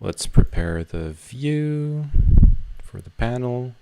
Let's prepare the view for the panel.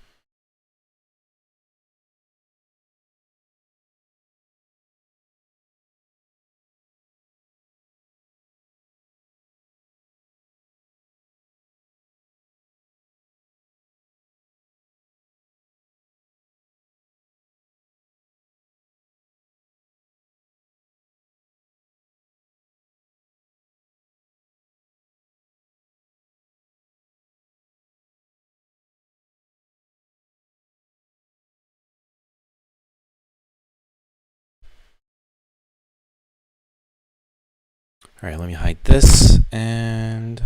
All right, let me hide this and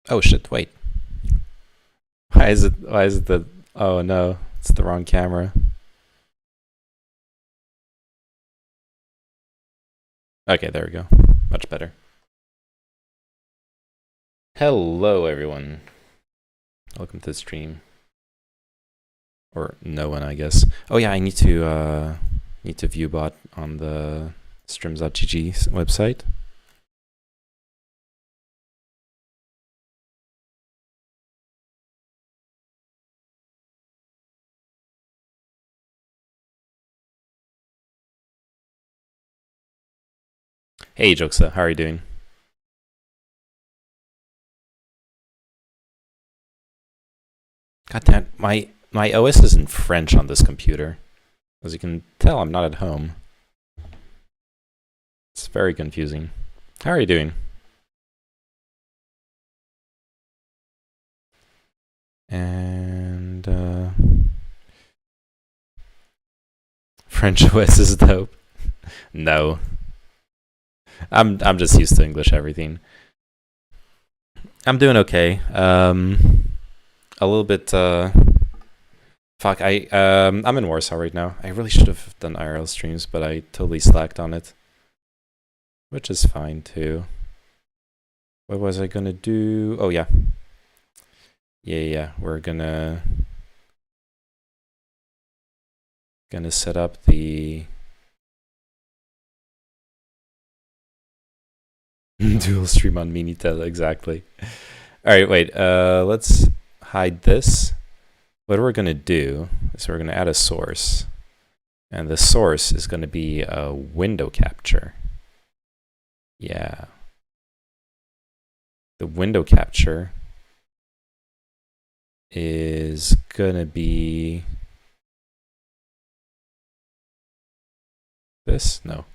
oh shit, wait. Why is it the oh no, it's the wrong camera. Okay, there we go. Much better. Hello everyone. Welcome to the stream. Or no one, I guess. Oh yeah, I need to view bot on the streams.gg website. Hey Joksa, how are you doing? God damn, my OS is in French on this computer. As you can tell, I'm not at home. It's very confusing. How are you doing? And French OS is dope. No. I'm just used to English everything. I'm doing okay. A little bit fuck, I'm in Warsaw right now. I really should have done IRL streams, but I totally slacked on it. Which is fine too. What was I gonna do? Oh yeah. Yeah, we're gonna set up the dual stream on Minitel, exactly. All right, wait, let's hide this. What we're gonna do is we're gonna add a source, and the source is gonna be a window capture. Yeah. The window capture is gonna be this? No.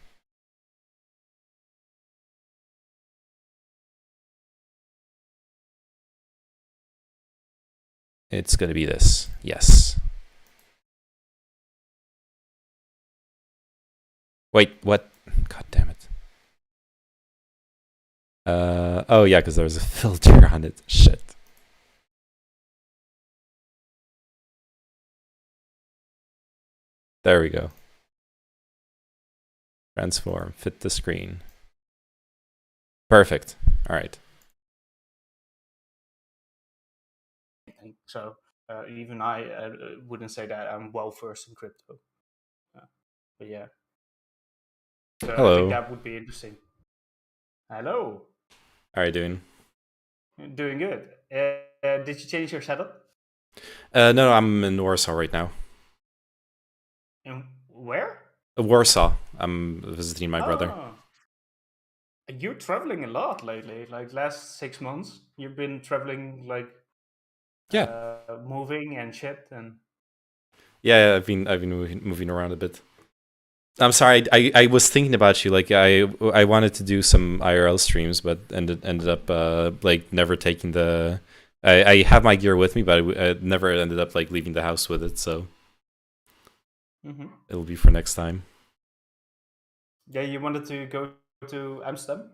It's gonna be this. Yes. Wait, what? God damn it. Oh yeah, because there was a filter on it. Shit. There we go. Transform, fit the screen. Perfect. All right. So even I wouldn't say that I'm well versed in crypto. But yeah. So Hello. I think that would be interesting. Hello. How are you doing? Doing good. Did you change your setup? No, I'm in Warsaw right now. And where? Warsaw. I'm visiting my brother. You're traveling a lot lately. Like last 6 months, you've been traveling like moving and shit and. Yeah, I've been moving around a bit. I'm sorry, I was thinking about you. Like I wanted to do some IRL streams, but ended up like never taking the. I have my gear with me, but I never ended up like leaving the house with it. So it'll be for next time. Yeah, you wanted to go to Amsterdam?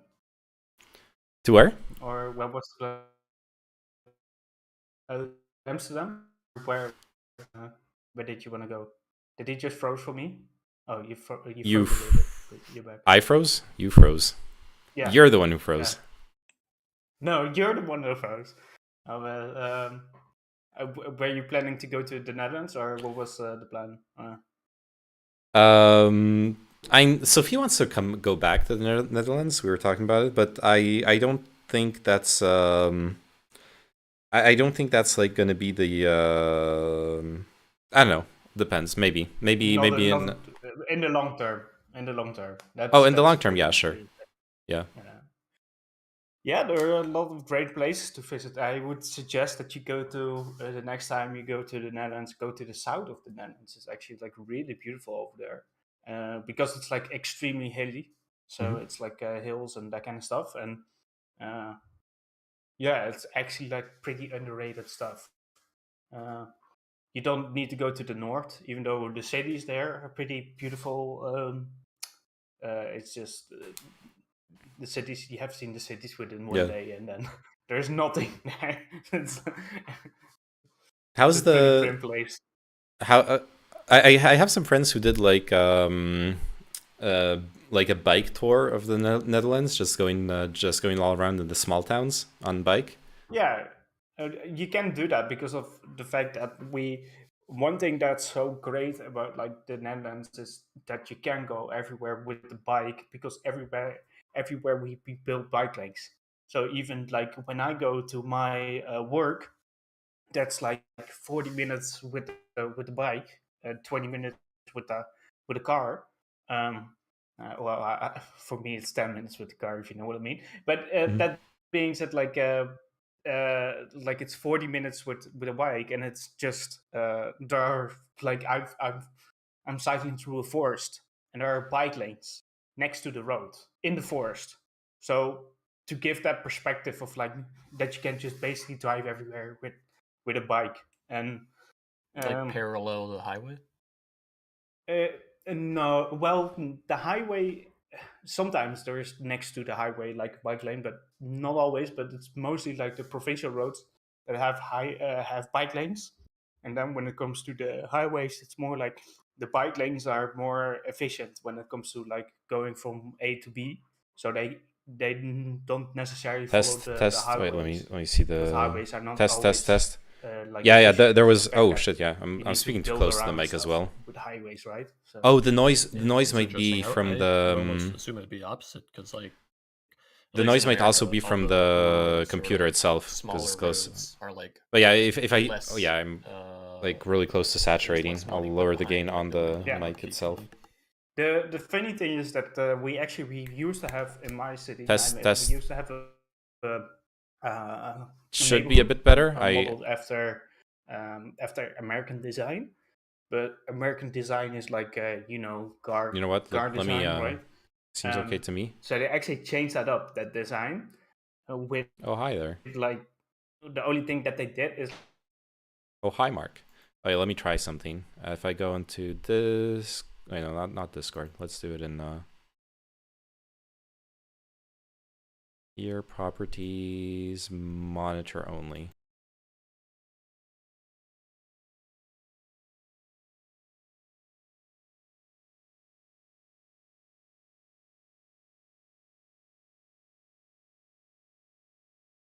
To where? Or what was the Amsterdam? Where did you want to go? Did he just froze for me? Oh, you froze a little bit. But you're back. I froze. You froze. Yeah, You're the one who yeah. froze. No, you're the one who knows. Were you planning to go to the Netherlands, or what was the plan? Um, I'm Sophie wants to go back to the Netherlands. We were talking about it, but I don't think that's I don't think that's like gonna be the I don't know. Depends. Maybe Not in the long term. In the long term, in the that's long term, pretty yeah, much sure. what. Yeah. Yeah. Yeah, there are a lot of great places to visit. I would suggest that you go to the next time you go to the Netherlands, go to the south of the Netherlands. It's actually like really beautiful over there because it's like extremely hilly. So Hmm. it's like hills and that kind of stuff. And uh, yeah, it's actually like pretty underrated stuff. Uh, you don't need to go to the north, even though the cities there are pretty beautiful. It's just the cities you have seen the cities within one Yeah. day, and then there's nothing there. It's a How's pretty the grim place. how I have some friends who did uh like a bike tour of the Netherlands, just going all around in the small towns on bike. Yeah, you can do that because of the fact that we. One thing that's so great about like the Netherlands is that you can go everywhere with the bike because everywhere we build bike lanes. So even like when I go to my work, that's like 40 minutes with the bike, 20 minutes with the car. Um, for me, it's 10 minutes with the car, if you know what I mean. But Mhm. that being said, like it's 40 minutes with a bike, and it's just there are like I'm cycling through a forest, and there are bike lanes next to the road in the forest. So to give that perspective of like that you can just basically drive everywhere with a bike. And Like um, parallel to the highway. uh, no, well, the highway sometimes there is next to the highway like a bike lane, but not always. But it's mostly like the provincial roads that have bike lanes. And then when it comes to the highways, it's more like the bike lanes are more efficient when it comes to like going from A to B. So they don't necessarily follow the Test. Wait, highways let me see because the highways are not test. always like Yeah, yeah. efficient There in the was. fact Oh that shit. Yeah, you I'm need to speaking too build close to the around mic as stuff well. with highways, right? So Oh, the noise It's might be interesting. from I would almost the assume it'd be opposite because, like, at the least noise in might also America, be all from the the rural sort computer of itself because it's smaller close. roads are like But yeah, if I oh less. yeah, I'm like really close to There's saturating. less I'll money put lower the behind gain it on than the the yeah. mic itself. PCs. The funny thing is that we used to have in my city, we Test used to have a should be a neighborhood bit better. I modeled after American design, but American design is like you know what? car Let me design, right? seems okay to me. So they actually changed that design with Oh hi there. like the only thing that they did is Oh hi Mark. Oh yeah, let me try something. If I go into this, wait, no, not Discord. Let's do it in here properties monitor only.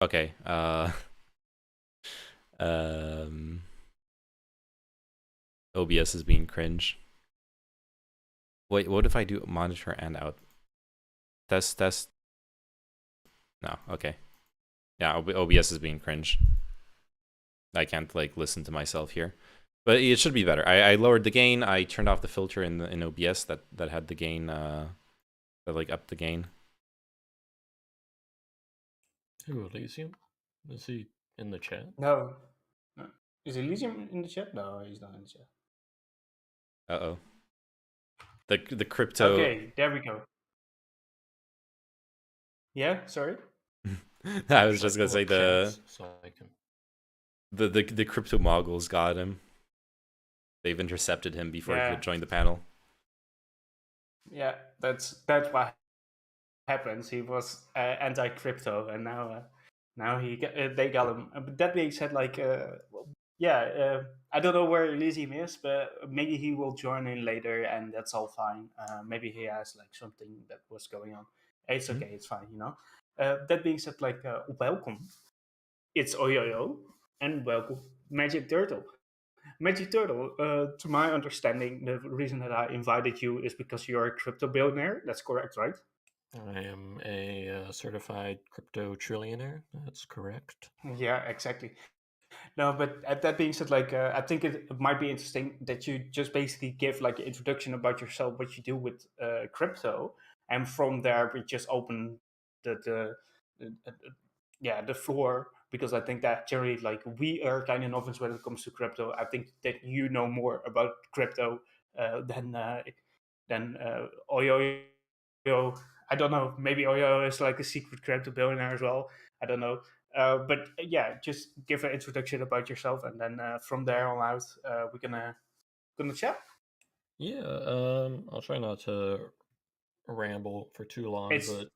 Okay. Um, OBS is being cringe. Wait, what if I do monitor and out? Test. No, okay. Yeah, OBS is being cringe. I can't like listen to myself here, but it should be better. I lowered the gain. I turned off the filter in OBS that had the gain that like upped the gain. Who, Elysium? Is he in the chat? no. No. Is Elysium in the chat? No, he's not in the chat. Oh. The crypto. Okay, there we go. Yeah, sorry. I was Should I just gonna pull say up chats so I can? the crypto moguls got him. They've intercepted him before he Yeah, could join the panel. yeah. That's what happens. He was anti-crypto, and now they got him. But that being said, yeah, I don't know where Elysium is, but maybe he will join in later, and that's all fine. Maybe he has like something that was going on. It's okay, it's fine, you know. That being said, like, welcome. It's Oyoyo, and welcome, Magic Turtle. Magic Turtle, to my understanding, the reason that I invited you is because you're a crypto billionaire. That's correct, right? I am a certified crypto trillionaire. That's correct. Yeah, exactly. No, but that being said, like, I think it might be interesting that you just basically give like an introduction about yourself, what you do with crypto, and from there we just open the yeah, the floor, because I think that generally, like, we are kind of novice when it comes to crypto. I think that you know more about crypto than Oyo. I don't know. Maybe Oyo is like a secret crypto billionaire as well. I don't know. But yeah, just give an introduction about yourself, and then from there on out, we're gonna chat. Yeah, I'll try not to ramble for too long, It's but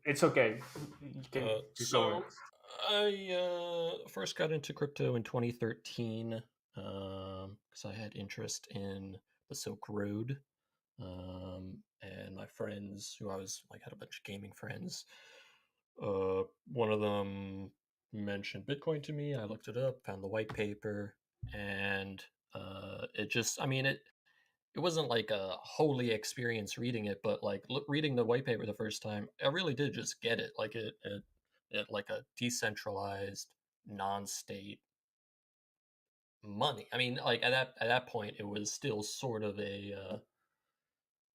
it's okay. You can keep going. so I first got into crypto in 2013 because I had interest in the Silk Road, and my friends, who I was like had a bunch of gaming friends, one of them mentioned Bitcoin to me. I looked it up, found the white paper, and it just, I mean, it wasn't like a holy experience reading it, but like reading the white paper the first time, I really did just get it. Like it like a decentralized, non-state money. I mean, like at that point, it was still sort of a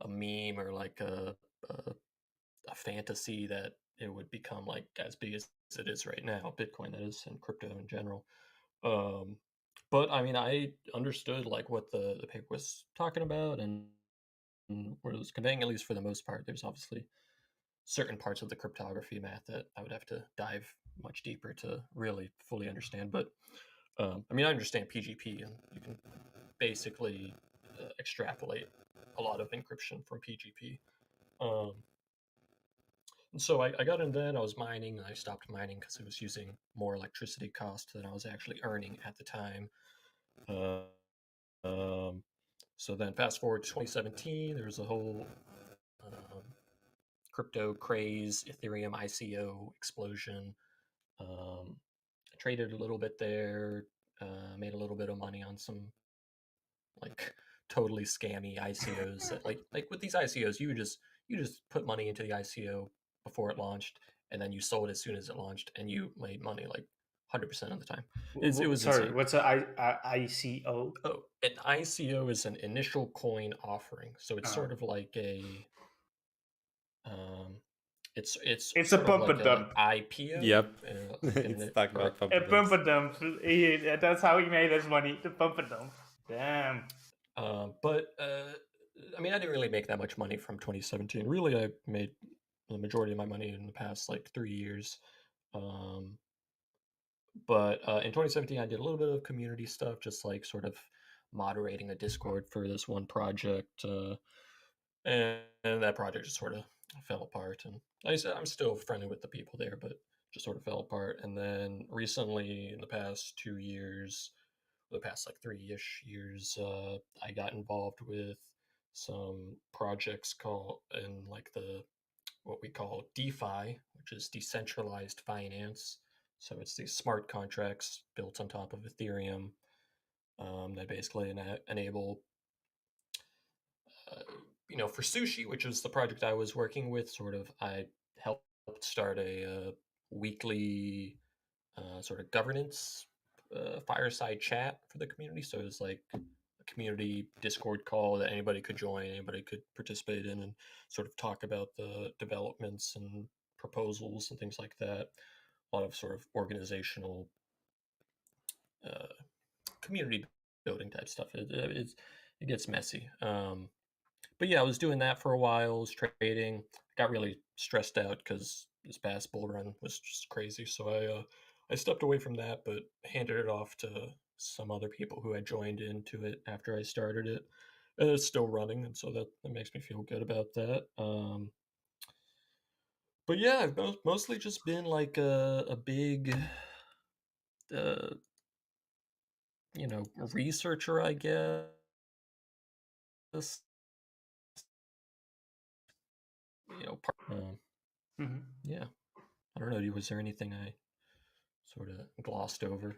meme or like a fantasy that it would become like as big as it is right now, Bitcoin that is, and crypto in general. Um, but I mean, I understood like what the paper was talking about and what it was conveying, at least for the most part. There's obviously certain parts of the cryptography math that I would have to dive much deeper to really fully understand. But I mean, I understand PGP, and you can basically extrapolate a lot of encryption from PGP. Um, and so I got in then, I was mining, and I stopped mining because it was using more electricity cost than I was actually earning at the time. Uh, um, so then fast forward to 2017, there was a whole um, crypto craze, Ethereum ICO explosion. I traded a little bit there, made a little bit of money on some like totally scammy ICOs. That, like with these ICOs, you just put money into the ICO before it launched, and then you sold as soon as it launched, and you made money like 100% of the time. It was Sorry, insane. what's a ICO? Oh, an ICO is an initial coin offering, so it's Uh, sort of like a um, it's it's a sort of pump like and a dump. IPO, Yep. like It's talking or about pump A and pump dumps. and dump. Yeah, that's how he made his money. The pump and dump. Damn. but I mean, I didn't really make that much money from 2017. Really, I made the majority of my money in the past like 3 years. Um, but in 2017, I did a little bit of community stuff, just like sort of moderating a Discord for this one project, and that project just sort of fell apart. And I'm still friendly with the people there, but just sort of fell apart. And then recently, in the past 2 years, the past like 3-ish years, I got involved with some projects called in like the what we call DeFi, which is decentralized finance. So it's these smart contracts built on top of Ethereum that basically enable, uh, for Sushi, which is the project I was working with. Sort of, I helped start a weekly sort of governance fireside chat for the community. So it was like a community Discord call that anybody could join, anybody could participate in, and sort of talk about the developments and proposals and things like that. A lot of sort of organizational, uh, community building type stuff. It gets messy. But yeah, I was doing that for a while. I was trading. Got really stressed out because this past bull run was just crazy. So I stepped away from that, but handed it off to some other people who had joined into it after I started it. And it's still running, and so that makes me feel good about that. But yeah, I've mostly just been like a big, uh, researcher, I guess. Yeah, I don't know. Was there anything I sort of glossed over?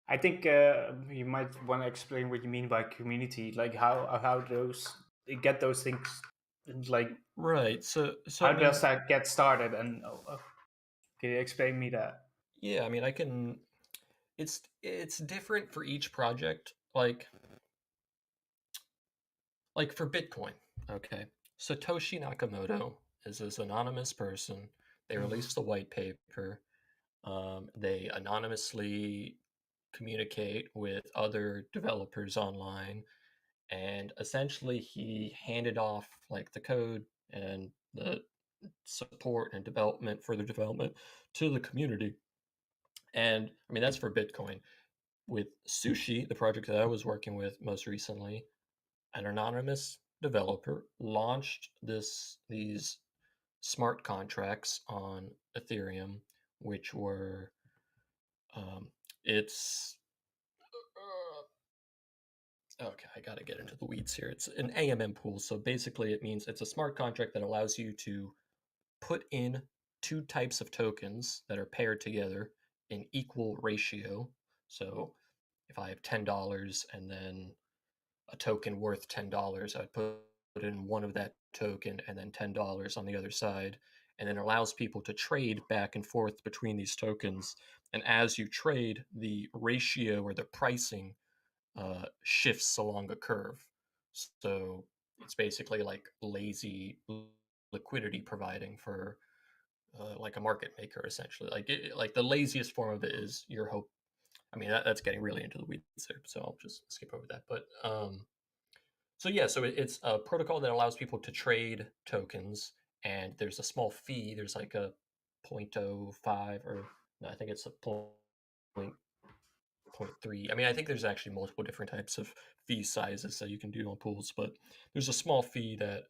I think you might want to explain what you mean by community, like how those they get those things, like Right. So how I mean, does that get started? And can you explain me that? yeah, I mean, I can. It's different for each project. Like for Bitcoin, okay. Satoshi Nakamoto is this anonymous person. They released a white paper. They anonymously communicate with other developers online, and essentially he handed off like the code and the support and development, further development to the community. And I mean that's for Bitcoin. With Sushi, the project that I was working with most recently, an anonymous developer launched these smart contracts on Ethereum, which were um, it's okay. I got to get into the weeds here. It's an AMM pool, so basically it means it's a smart contract that allows you to put in two types of tokens that are paired together in equal ratio. So if I have $10 and then a token worth $10, I'd put in one of that token and then $10 on the other side, and then allows people to trade back and forth between these tokens. And as you trade, the ratio or the pricing shifts along a curve. So it's basically like lazy liquidity providing for like a market maker, essentially. Like the laziest form of it is your hope. I mean, that's getting really into the weeds there, so I'll just skip over that. But so yeah, so it's a protocol that allows people to trade tokens, and there's a small fee. There's like a 0.05 or no, I think it's a 0.3. I mean, I think there's actually multiple different types of fee sizes that you can do on pools, but there's a small fee that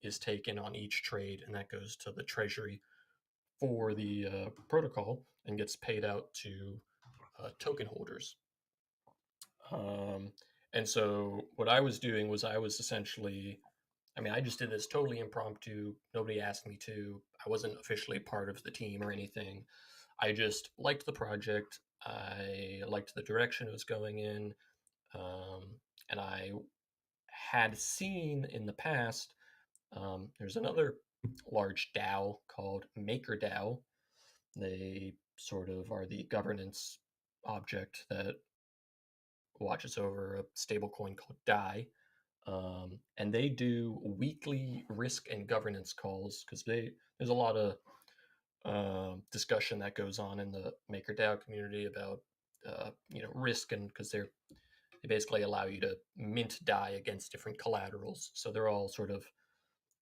is taken on each trade, and that goes to the treasury for the protocol and gets paid out to token holders. Um, and so what I was doing was I was essentially, I mean, I just did this totally impromptu. Nobody asked me to. I wasn't officially part of the team or anything. I just liked the project. I liked the direction it was going in. Um, and I had seen in the past, there's another large DAO called MakerDAO. They sort of are the governance object that watches over a stablecoin called DAI. And they do weekly risk and governance calls because there's a lot of discussion that goes on in the MakerDAO community about risk, and because they basically allow you to mint DAI against different collaterals. So they're all sort of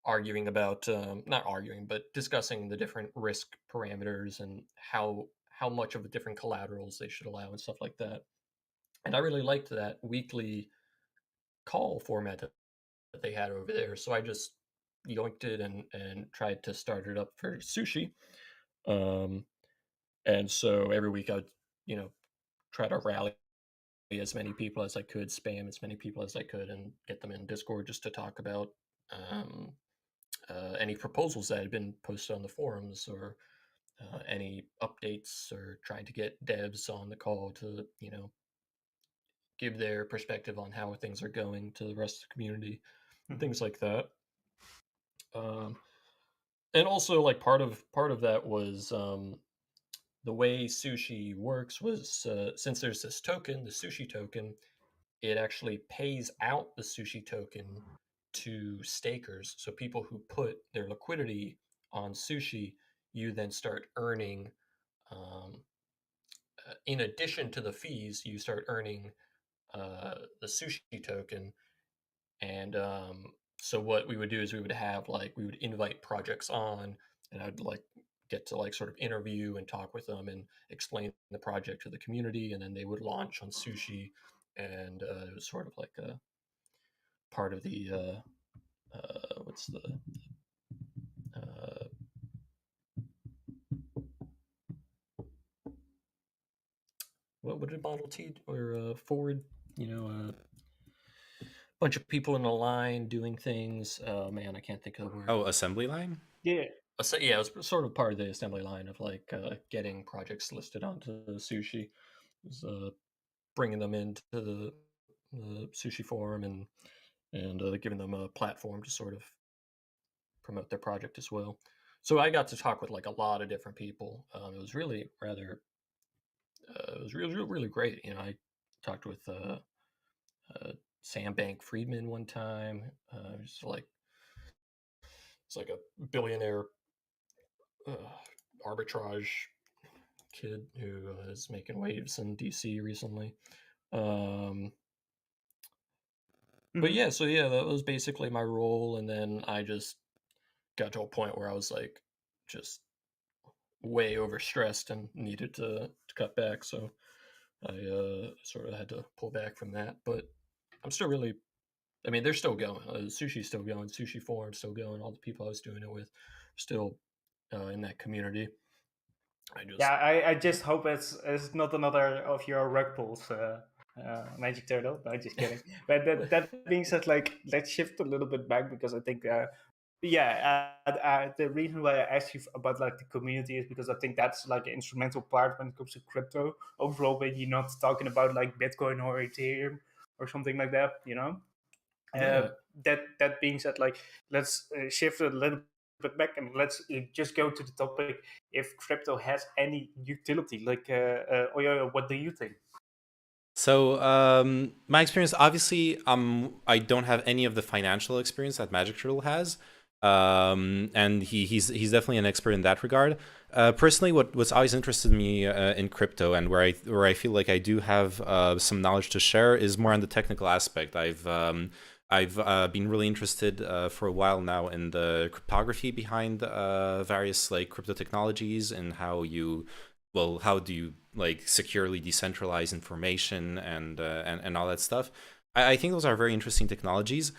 arguing about not arguing, but discussing the different risk parameters and how much of the different collaterals they should allow and stuff like that. And I really liked that weekly call format that they had over there. So I just yoinked it and tried to start it up for Sushi. Um, and so every week I would, try to rally as many people as I could, spam as many people as I could, and get them in Discord just to talk about um, any proposals that had been posted on the forums, or any updates, or trying to get devs on the call to, give their perspective on how things are going to the rest of the community, things like that. Um, and also, like part of that was the way Sushi works was since there's this token, the Sushi token, it actually pays out the Sushi token to stakers. So people who put their liquidity on Sushi, you then start earning. Um, in addition to the fees, you start earning the Sushi token. And so what we would do is we would invite projects on, and I'd like get to like sort of interview and talk with them and explain the project to the community, and then they would launch on Sushi, and it was sort of like a part of the what's the uh, what did Model T or Ford, bunch of people in a line doing things. Oh man, I can't think of the word. Oh, assembly line? Yeah. So yeah, it was sort of part of the assembly line of like getting projects listed onto Sushi. It was bringing them into the Sushi forum and giving them a platform to sort of promote their project as well. So I got to talk with like a lot of different people. It was really rather, it was really great. You know, I talked with Sam Bank Friedman one time. It's like a billionaire uh, arbitrage kid who is making waves in DC recently. But Mhm. yeah, so yeah, that was basically my role, and then I just got to a point where I was like, just way overstressed and needed to cut back. So I sort of had to pull back from that. But I'm still really, I mean, they're still going. Sushi's still going. Sushi Forum still going. All the people I was doing it with, still in that community. I Yeah, just I just hope it's not another of your rug pulls, Magic Turtle. No, just kidding. But that being said, like let's shift a little bit back because I think, the reason why I asked you about like the community is because I think that's like an instrumental part when it comes to crypto overall. When you're not talking about like Bitcoin or Ethereum or something like that, you know. Uh, yeah. that being said, like let's shift a little bit back and let's just go to the topic if crypto has any utility. Like, Oyo, what do you think? So, my experience, obviously, I don't have any of the financial experience that Magic Turtle has, and he's definitely an expert in that regard. Personally, what's always interested me in crypto, and where I feel like I do have some knowledge to share, is more on the technical aspect. I've been really interested for a while now in the cryptography behind various like crypto technologies and how do you like securely decentralize information and all that stuff. I think those are very interesting technologies.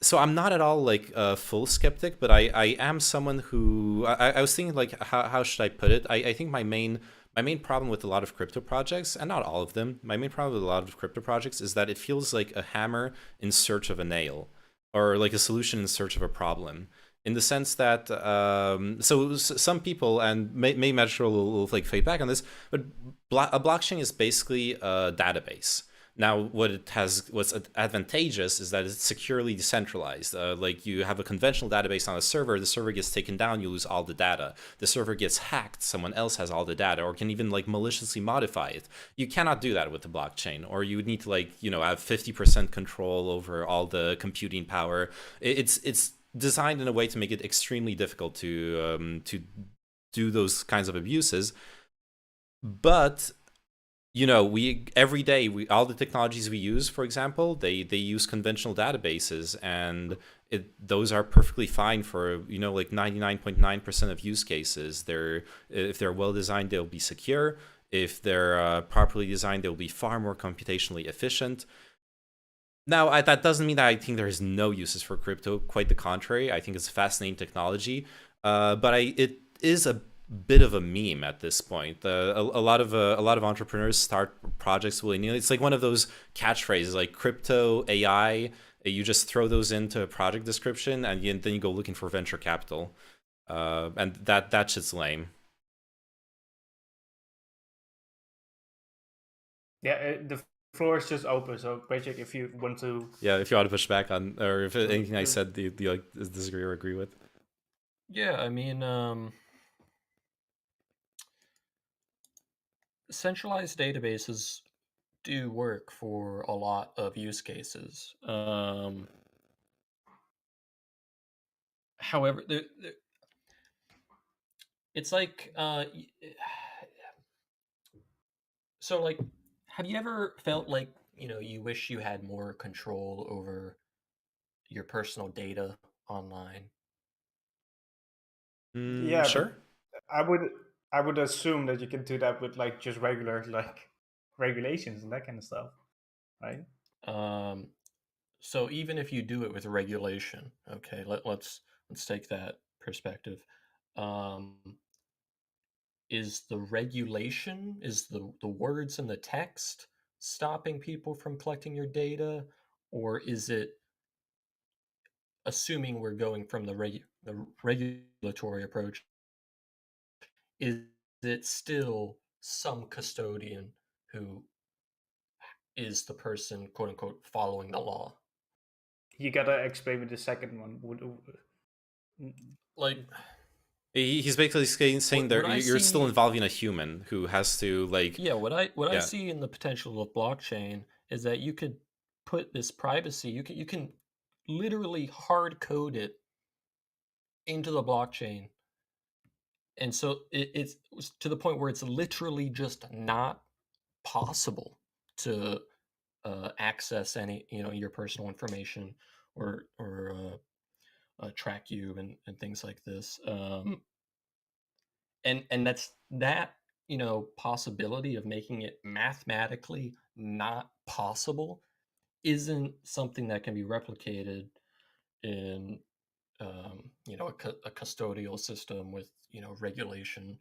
So I'm not at all like a full skeptic, but I am someone who I was thinking like how should I put it? I think my main problem with a lot of crypto projects, and not all of them, my main problem with a lot of crypto projects is that it feels like a hammer in search of a nail, or like a solution in search of a problem. In the sense that, some people, and may Metro will like fight back on this, but a blockchain is basically a database. Now, what's advantageous is that it's securely decentralized. Like you have a conventional database on a server, the server gets taken down, you lose all the data. The server gets hacked, someone else has all the data, or can even like maliciously modify it. You cannot do that with the blockchain, or you would need to like have 50% control over all the computing power. It's designed in a way to make it extremely difficult to do those kinds of abuses. But we every day, we all the technologies we use, for example, they use conventional databases, and those are perfectly fine for like 99.9% of use cases. If they're well designed, they'll be secure. If they're properly designed, they'll be far more computationally efficient. Now, that doesn't mean that I think there's no uses for crypto. Quite the contrary. I think it's a fascinating technology, but it is a bit of a meme at this point. A lot of entrepreneurs start projects willy nilly. It's like one of those catchphrases, like crypto AI. You just throw those into a project description, and then you go looking for venture capital, and that shit's lame. Yeah, the floor is just open. So, Patrick, if you want to, Yeah, if you want to push back on, or if anything I to said, do you like disagree or agree with? Yeah, I mean, centralized databases do work for a lot of use cases. However, it's like, so like, have you ever felt like you wish you had more control over your personal data online? yeah, but Sure. I would I would assume that you can do that with like just regular like regulations and that kind of stuff, right? Um, so even if you do it with regulation, okay, let's take that perspective. Um, is the regulation, is the words in the text stopping people from collecting your data, or is it assuming we're going from the regulatory approach, is it still some custodian who is the person, quote unquote, following the law? You gotta explain with the second one. Like, He's basically saying what that I you're still see, involving a human who has to like, yeah, what I yeah. see in the potential of blockchain is that you could put this privacy, you can literally hard code it into the blockchain, and so it's to the point where it's literally just not possible to access any, your personal information, or track you, and things like this. And that's that, possibility of making it mathematically not possible isn't something that can be replicated in, a custodial system with, regulation.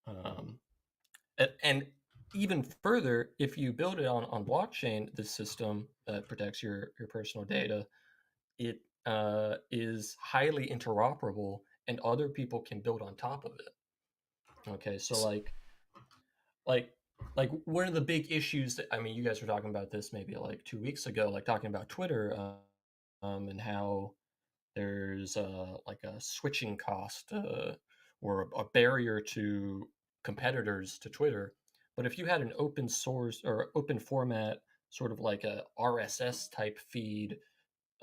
Um, and even further, if you build it on blockchain, the system that protects your personal data, it is highly interoperable, and other people can build on top of it. Okay, so like like one of the big issues that, I mean, you guys were talking about this maybe like 2 weeks ago, like talking about Twitter, and how there's like a switching cost, or a barrier to competitors to Twitter. But if you had an open source or open format, sort of like a RSS type feed,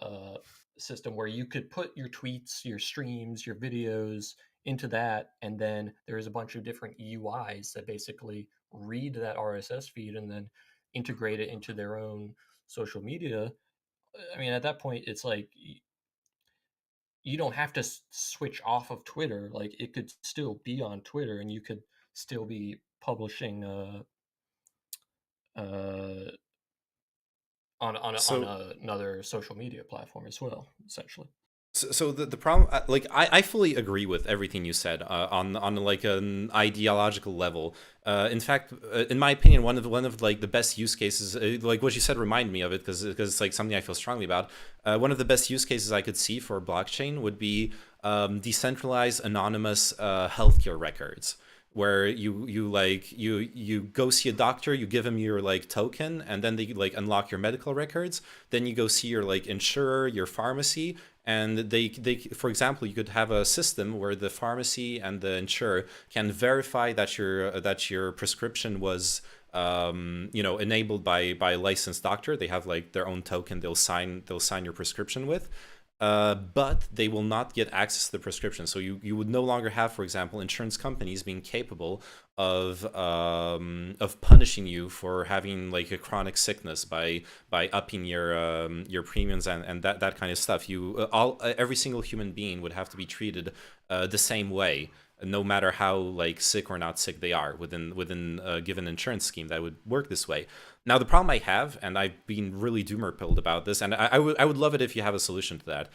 uh, system where you could put your tweets, your streams, your videos into that, and then there's a bunch of different UIs that basically read that RSS feed and then integrate it into their own social media. I mean, at that point, it's like you don't have to switch off of Twitter. Like, it could still be on Twitter, and you could still be publishing uh, on So another social media platform as well, essentially. so the problem, like I fully agree with everything you said on like an ideological level. In fact, in my opinion, one of like the best use cases, like what you said, remind me of it because it's like something I feel strongly about. One of the best use cases I could see for blockchain would be decentralized anonymous healthcare records, where you go see a doctor, you give him your like token, and then they like unlock your medical records. Then you go see your like insurer, your pharmacy, and they for example, you could have a system where the pharmacy and the insurer can verify that your prescription was enabled by a licensed doctor. They have like their own token they'll sign your prescription with. But they will not get access to the prescription. So you would no longer have, for example, insurance companies being capable of punishing you for having like a chronic sickness by upping your premiums and that kind of stuff. Every single human being would have to be treated the same way, no matter how like sick or not sick they are within a given insurance scheme that would work this way. Now the problem I have, and I've been really doomer pilled about this, and I would love it if you have a solution to that.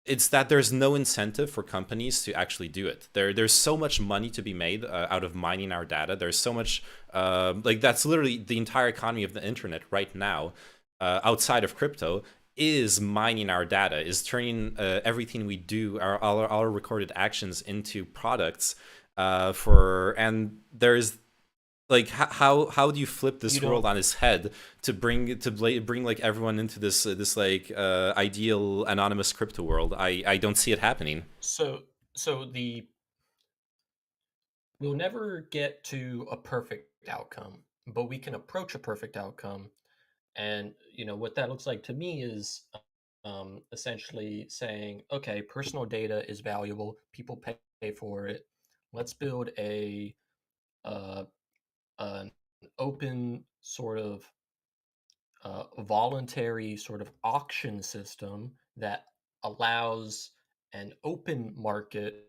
It's that there's no incentive for companies to actually do it. There's so much money to be made out of mining our data. There's so much like that's literally the entire economy of the internet right now, outside of crypto, is mining our data, is turning everything we do, our recorded actions into products. And there's like how do you flip this You world don't on its head to bring like everyone into this like ideal anonymous crypto world? I don't see it happening. so so the we'll never get to a perfect outcome, but we can approach a perfect outcome. And what that looks like to me is, essentially saying, okay, personal data is valuable, people pay for it. Let's build uh, an open sort of voluntary sort of auction system that allows an open market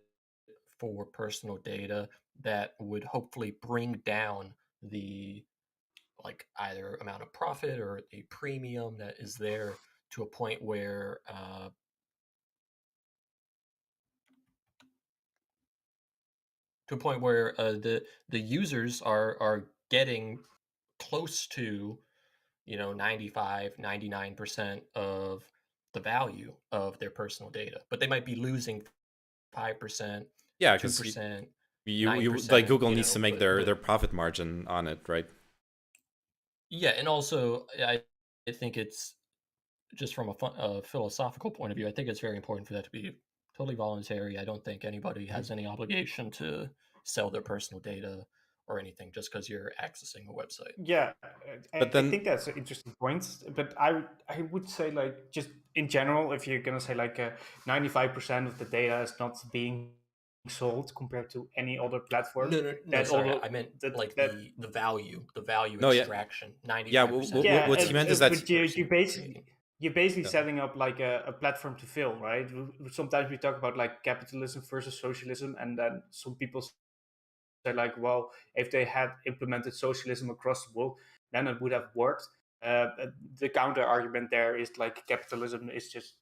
for personal data that would hopefully bring down the, like, either amount of profit or a premium that is there, to a point where the users are getting close to 95, 99% of the value of their personal data, but they might be losing 5%, Yeah, because 2%, you 9%, like Google needs to make but their profit margin on it, right? yeah, and also I think it's just from a philosophical point of view. I think it's very important for that to be totally voluntary. I don't think anybody has any obligation to sell their personal data or anything just because you're accessing a website. Yeah, But I then, think that's an interesting point. But I would say, like, just in general, if you're gonna say like 95% of the data is not being sold compared to any other platform, No. that Sorry, all I meant like that the value no, yeah, extraction. yeah. 95% yeah, What he meant is that but you basically creating. you're basically yeah. setting up like a platform to fail, right? Sometimes we talk about like capitalism versus socialism, and then some people say like, well, if they had implemented socialism across the world, then it would have worked. The counter argument there is like capitalism is just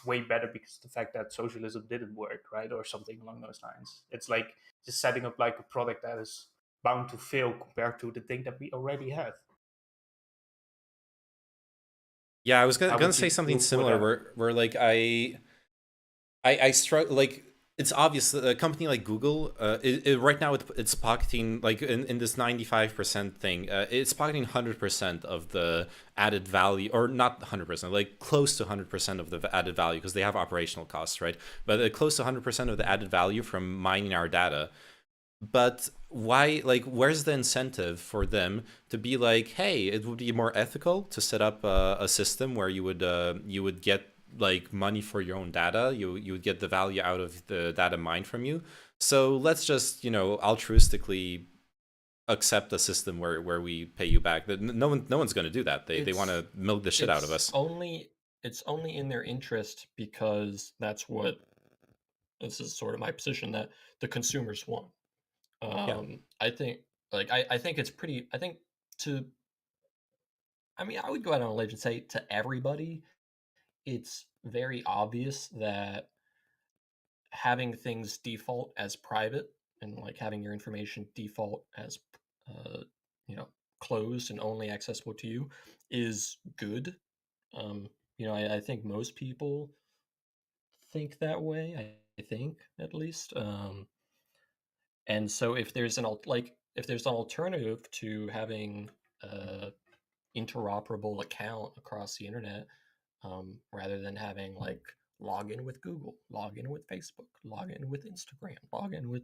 way better because the fact that socialism didn't work, right, or something along those lines. It's like just setting up like a product that is bound to fail compared to the thing that we already have. Yeah, I was How gonna would you say something deal with similar that? where like I struggle like it's obvious that a company like Google, right now it's pocketing like in this 95% thing, it's pocketing 100% of the added value, or not 100%, like close to 100% of the added value because they have operational costs, right? But close to 100% of the added value from mining our data. But why, like, where's the incentive for them to be like, hey, it would be more ethical to set up a system where you would get like money for your own data, you would get the value out of the data mined from you. So let's just, altruistically accept a system where we pay you back. No one's going to do that. They want It's to milk the shit out of it's us. only it's only in their interest because that's what this is sort of my position that the consumers want. Yeah. I think I think it's pretty. I think to I mean I would go out on a ledge and say to everybody, it's very obvious that having things default as private and like having your information default as uh, you know closed and only accessible to you is good. I think most people think that way. I think at least. And so if there's an alternative to having a interoperable account across the internet, rather than having like log in with Google, log in with Facebook, log in with Instagram, log in with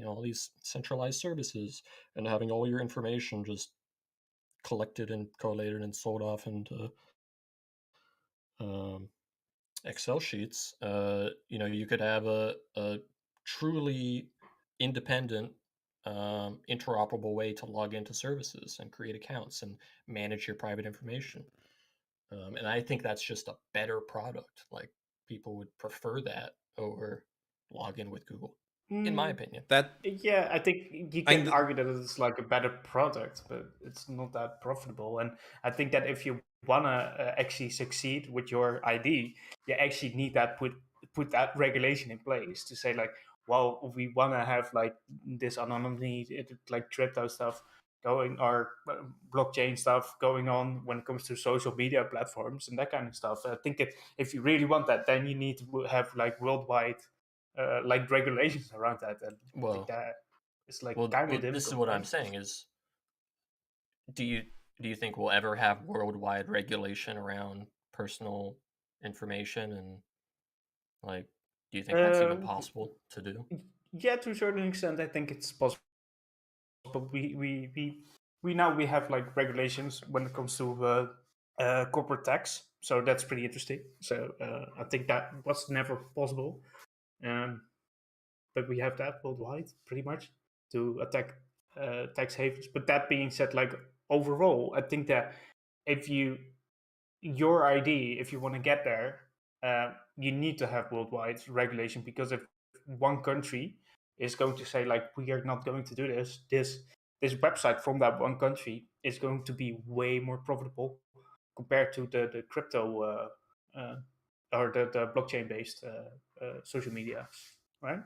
all these centralized services, and having all your information just collected and collated and sold off into um, Excel sheets. You could have a truly independent, interoperable way to log into services and create accounts and manage your private information. And I think that's just a better product. Like people would prefer that over login with Google, in my Mm, opinion. That yeah, I think you I can argue that it's like a better product, but it's not that profitable. And I think that if you wanna actually succeed with your ID, you actually need that put that regulation in place to say like, well, we wanna have like this anonymity, like crypto stuff going, or blockchain stuff going on when it comes to social media platforms and that kind of stuff. I think if you really want that, then you need to have like worldwide like regulations around that, and I think Well, that it's like kind of well, this is difficult, what I'm right? saying is, do you do you think we'll ever have worldwide regulation around personal information and like do you think that's even Um, possible to do? yeah, to a certain extent, I think it's possible. But we now we have like regulations when it comes to corporate tax, so that's pretty interesting. So I think that was never possible, um, but we have that worldwide pretty much to attack tax havens. But that being said, like overall, I think that if you your ID, if you want to get there, you need to have worldwide regulation, because if one country is going to say like we are not going to do this website from that one country is going to be way more profitable compared to the crypto uh, or the blockchain based social media, right?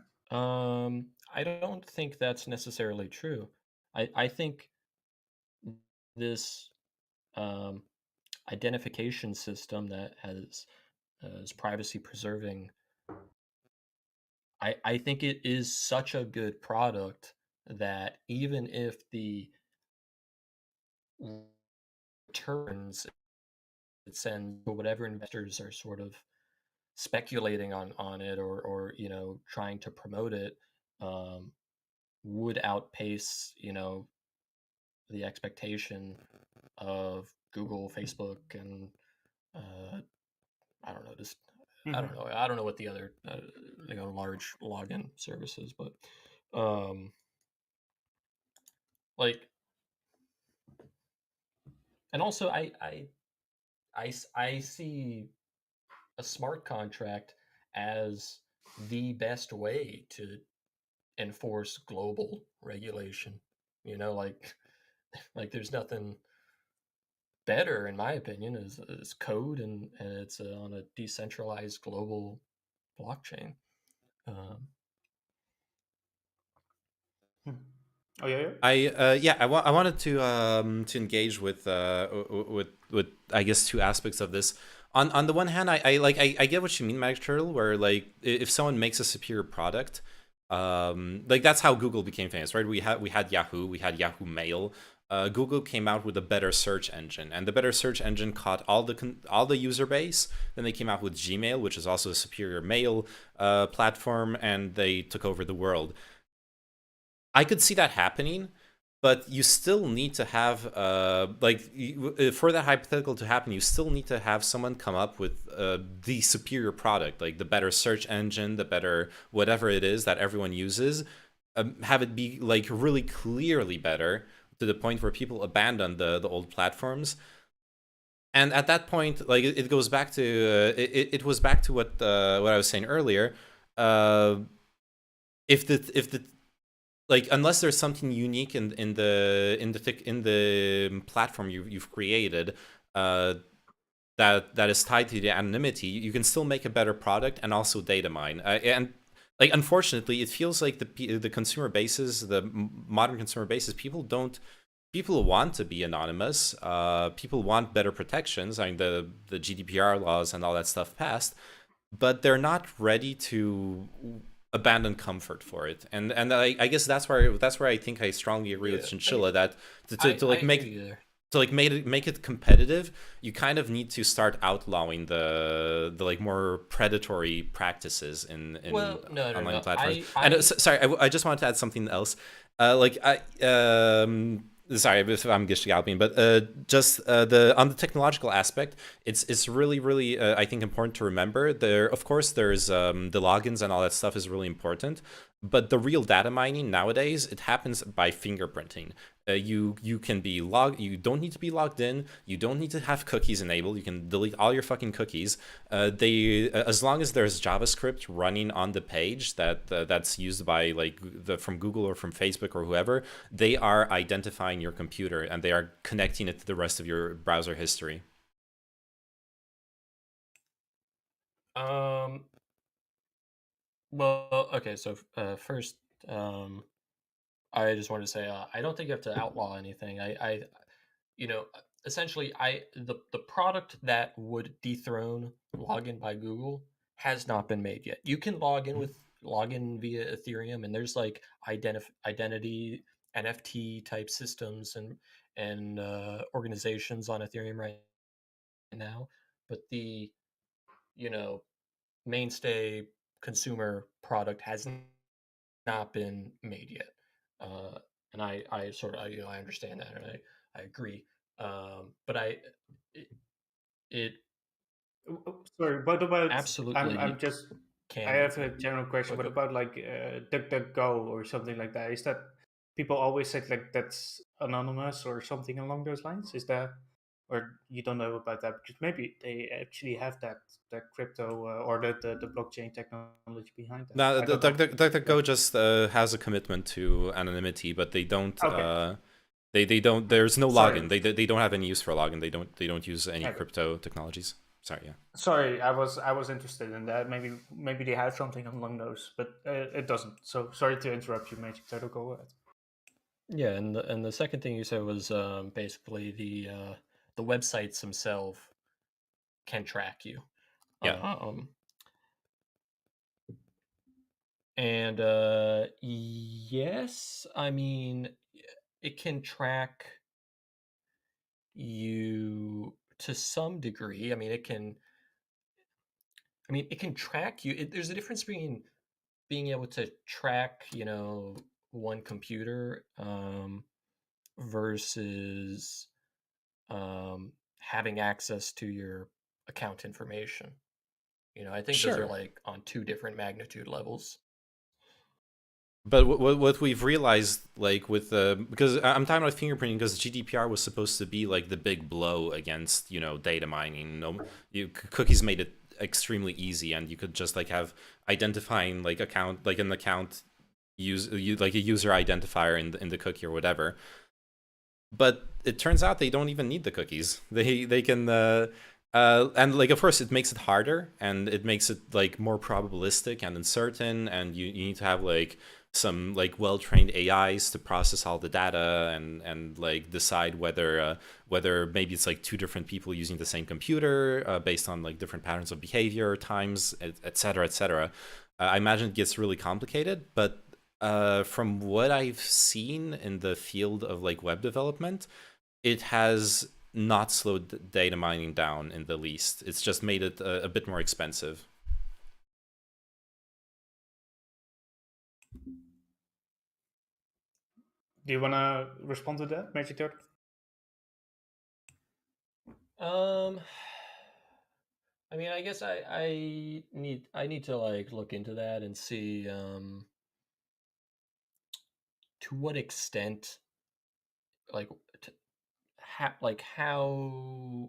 I don't think that's necessarily true. I think this um, identification system that has as privacy preserving, I think it is such a good product that even if the returns it sends or whatever investors are sort of speculating on it, or trying to promote it, um, would outpace the expectation of Google, Facebook, and uh, I don't know, just Mhm. I don't know what the other large login services, but um, like, and also I see a smart contract as the best way to enforce global regulation. Like there's nothing better, in my opinion, is code, and it's on a decentralized global blockchain. Um, Hmm. Oh yeah, yeah. I wanted to engage with I guess two aspects of this. On the one hand, I get what you mean, Magic Turtle, where like if someone makes a superior product, like that's how Google became famous, right? We had Yahoo, we had Yahoo Mail. Google came out with a better search engine, and the better search engine caught all the user base. Then they came out with Gmail, which is also a superior mail platform, and they took over the world. I could see that happening, but you still need to have for that hypothetical to happen, you still need to have someone come up with the superior product, like the better search engine, the better whatever it is that everyone uses. Have it be like really clearly better to the point where people abandon the old platforms. And at that point, like it goes back to it was back to what I was saying earlier. Uh, if the like unless there's something unique in the platform you've created, uh, that is tied to the anonymity, you can still make a better product and also data mine. And like unfortunately, it feels like the consumer bases, the modern consumer bases, people want to be anonymous. People want better protections. I mean, the GDPR laws and all that stuff passed, but they're not ready to abandon comfort for it. And I guess that's where I think I strongly agree with yeah, Chinchilla that to I like make agree there. to like make it competitive, you kind of need to start outlawing the like more predatory practices in Well, no, no, online no. platforms. I, And I, sorry, I just wanted to add something else. Like I sorry if I'm galloping, but just the on the technological aspect, it's really I think important to remember. There, of course, there's the logins and all that stuff is really important, but the real data mining nowadays, it happens by fingerprinting. You can be logged. You don't need to be logged in. You don't need to have cookies enabled. You can delete all your fucking cookies. They as long as there's JavaScript running on the page that's used by like from Google or from Facebook or whoever, they are identifying your computer and they are connecting it to the rest of your browser history. um, well, okay. So first, I just wanted to say I don't think you have to outlaw anything. You know, essentially, the product that would dethrone login by Google has not been made yet. You can log in via Ethereum, and there's like identity NFT type systems and organizations on Ethereum right now, but the you know mainstay consumer product has not been made yet. Uh, and I sort of, I understand that, and I agree. But it, it Sorry, what about? I'm absolutely just. I can be. have a general question. But What about like DuckDuckGo or something like that? Is that people always say like that's anonymous or something along those lines? Is that, or you don't know about that? Because maybe they actually have that crypto or the blockchain technology behind that. Now, I the don't know. But DuckDuckGo just has a commitment to anonymity, but they don't. okay, They don't. There's no sorry. login. They don't have any use for login. They don't use any Okay. crypto technologies. Sorry, yeah. Sorry, I was interested in that. Maybe they have something along those, but it doesn't. So sorry to interrupt you, Magic Turtle. Go ahead. yeah, and the second thing you said was basically the websites themselves can track you. Yeah. And yes, I mean, it can track you to some degree. It can track you. There's a difference between being able to track, one computer versus having access to your account information. I think those are Sure. like on two different magnitude levels. But what we've realized, like with because I'm talking about fingerprinting, because GDPR was supposed to be like the big blow against data mining. Cookies made it extremely easy, and you could just like have identifying like an account like a user identifier in the cookie or whatever. But it turns out they don't even need the cookies. They can and like of course it makes it harder, and it makes it like more probabilistic and uncertain, and you need to have like some like well-trained AIs to process all the data and like decide whether maybe it's like two different people using the same computer based on like different patterns of behavior, times, et cetera, et cetera. I imagine it gets really complicated, but from what I've seen in the field of like web development, it has not slowed data mining down in the least. It's just made it a bit more expensive. Do you want to respond to that, Magic Turtle? I guess I need to like look into that and see to what extent, like how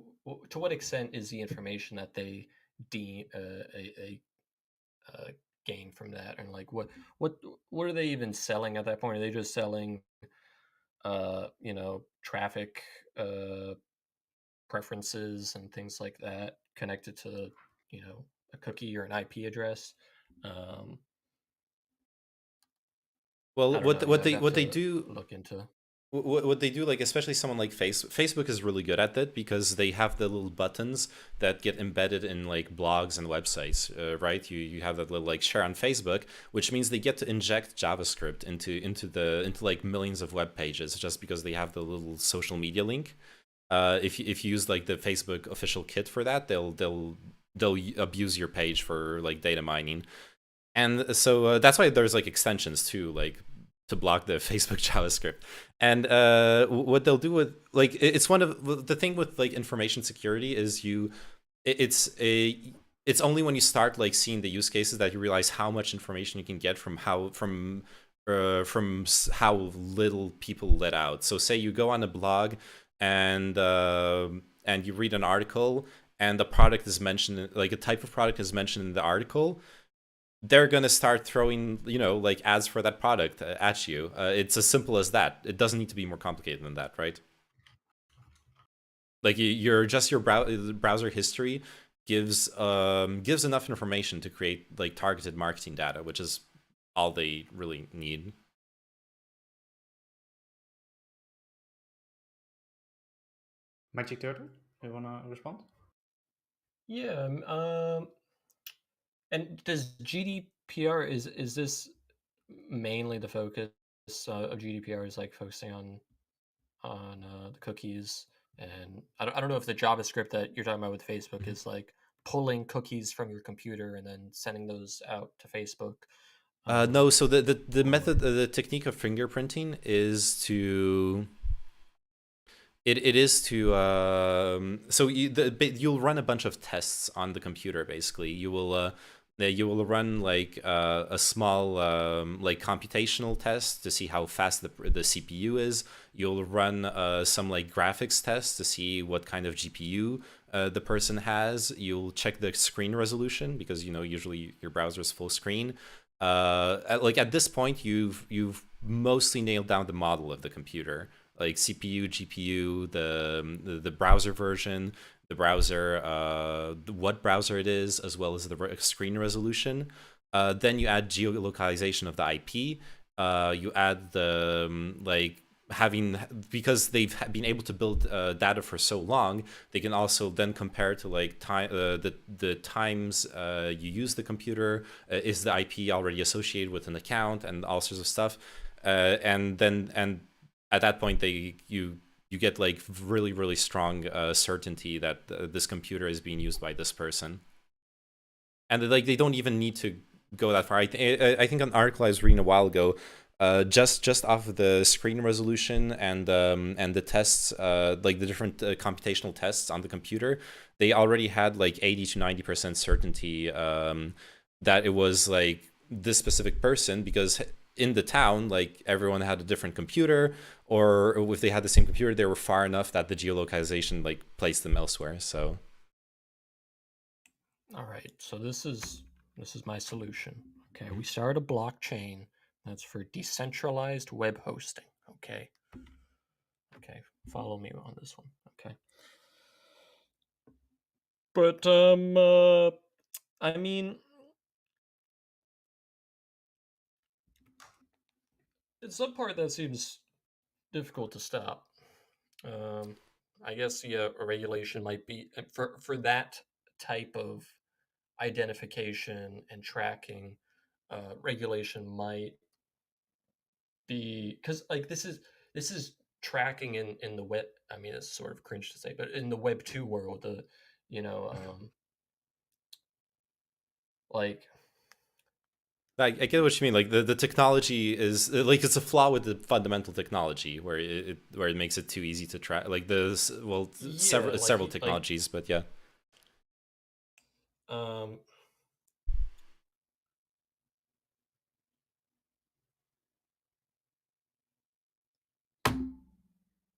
to what extent is the information that they deem a gain from that, and like what are they even selling at that point? Are they just selling traffic uh preferences and things like that connected to a cookie or an IP address? um I Well, don't know. I'd have what they to do look into. what they do, like especially someone like Facebook is really good at that, because they have the little buttons that get embedded in like blogs and websites, right? You have that little like share on Facebook, which means they get to inject JavaScript into like millions of web pages just because they have the little social media link. If you use like the Facebook official kit for that, they'll abuse your page for like data mining. And so that's why there's like extensions too, like to block the Facebook JavaScript. And what they'll do with like it's one of the thing with like information security is it's only when you start like seeing the use cases that you realize how much information you can get from how little people let out. So say you go on a blog and you read an article, and the product is mentioned, like a type of product is mentioned in the article, they're going to start throwing, like ads for that product at you. It's as simple as that. It doesn't need to be more complicated than that, right? Like your browser history gives enough information to create like targeted marketing data, which is all they really need. Magic Turtle, you want to respond? Yeah. And does GDPR, is this mainly the focus of GDPR, is like focusing on the cookies? And I don't know if the JavaScript that you're talking about with Facebook is like pulling cookies from your computer and then sending those out to Facebook. No, so the Or method, the technique of fingerprinting is to it is to so you'll run a bunch of tests on the computer. Basically, you will run like a small like computational test to see how fast the CPU is. You'll run some like graphics tests to see what kind of GPU the person has. You'll check the screen resolution, because usually your browser is full screen. Like at this point, you've mostly nailed down the model of the computer, like CPU, GPU, the browser version, the browser, what browser it is, as well as the screen resolution. Then you add geolocalization of the IP. You add the because they've been able to build data for so long, they can also then compare to like time the times you use the computer. Is the IP already associated with an account and all sorts of stuff, and at that point you get like really strong certainty that this computer is being used by this person, and like they don't even need to go that far. I think an article I was reading a while ago, just off of the screen resolution and the tests, like the different computational tests on the computer, they already had like 80 to 90% certainty that it was like this specific person, because in the town, like everyone had a different computer, or if they had the same computer, they were far enough that the geolocalization like placed them elsewhere. So All right, so this is my solution. Okay, we start a blockchain that's for decentralized web hosting. Okay, follow me on this one. Okay, but I mean, it's some part that seems difficult to stop. I guess a regulation might be for that type of identification and tracking. Regulation might be, because like this is tracking in the web. I mean, it's sort of cringe to say, but in the Web 2 world, you know, like I get what you mean. Like the technology is like it's a flaw with the fundamental technology where it makes it too easy to track. Like yeah, several technologies, but yeah. Um, do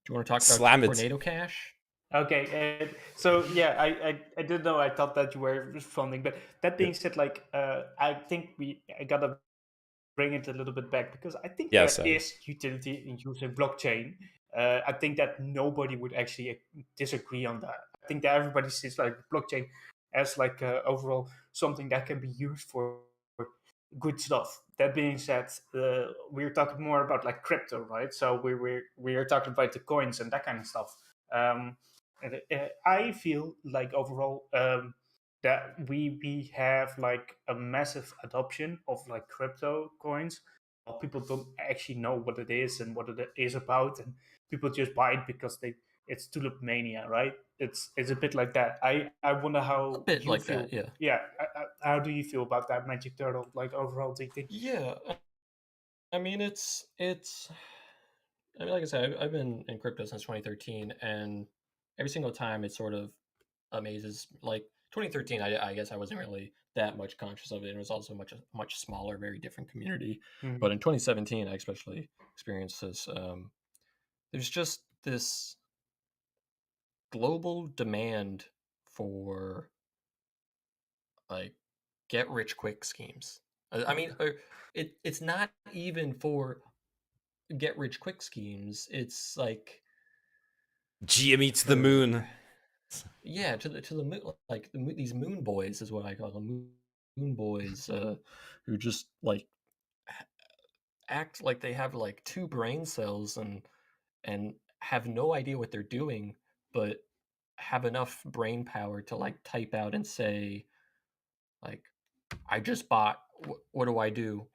you want to talk about Slam it. Tornado Cash? Okay, so yeah, I didn't know. I thought that you were responding, but that Yeah. being said, like I think I gotta bring it a little bit back, because I think Yeah, there sorry. is utility in using blockchain. I think that nobody would actually disagree on that. I think that everybody sees like blockchain as like overall something that can be used for good stuff. That being said, we're talking more about like crypto, right? So we're talking about the coins and that kind of stuff. I feel like overall that we have like a massive adoption of like crypto coins. People don't actually know what it is and what it is about, and people just buy it because it's tulip mania, right? It's a bit like that. I wonder A how bit you like feel. that, yeah. Yeah, how do you feel about that Magic Turtle? Like overall, do you think? Yeah, I mean, it's. I mean, like I said, I've been in crypto since 2013, and every single time it sort of amazes. Like 2013, I guess I wasn't really that much conscious of it. It was also much smaller, very different community. But Mhm. in 2017, I especially experienced this. There's just this global demand for like get rich quick schemes. I mean, it's not even for get rich quick schemes. It's like GME to the for moon. yeah, to the moon, like these moon boys is what I call them, moon boys, who just like act like they have like two brain cells and have no idea what they're doing, but have enough brain power to like type out and say like, I just bought. What do I do?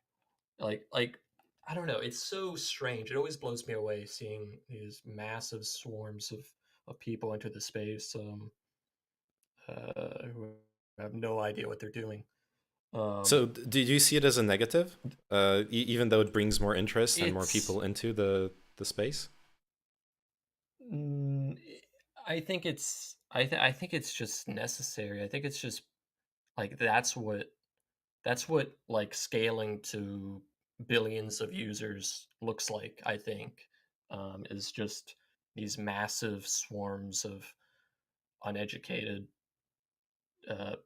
Like I don't know. It's so strange. It always blows me away seeing these massive swarms of people enter the space. Who have no idea what they're doing. So Um, did you see it as a negative, even though it brings more interest and more it's people into the space? mm, I think it's just necessary. I think it's just like that's what like scaling to billions of users looks like. I think is just these massive swarms of uneducated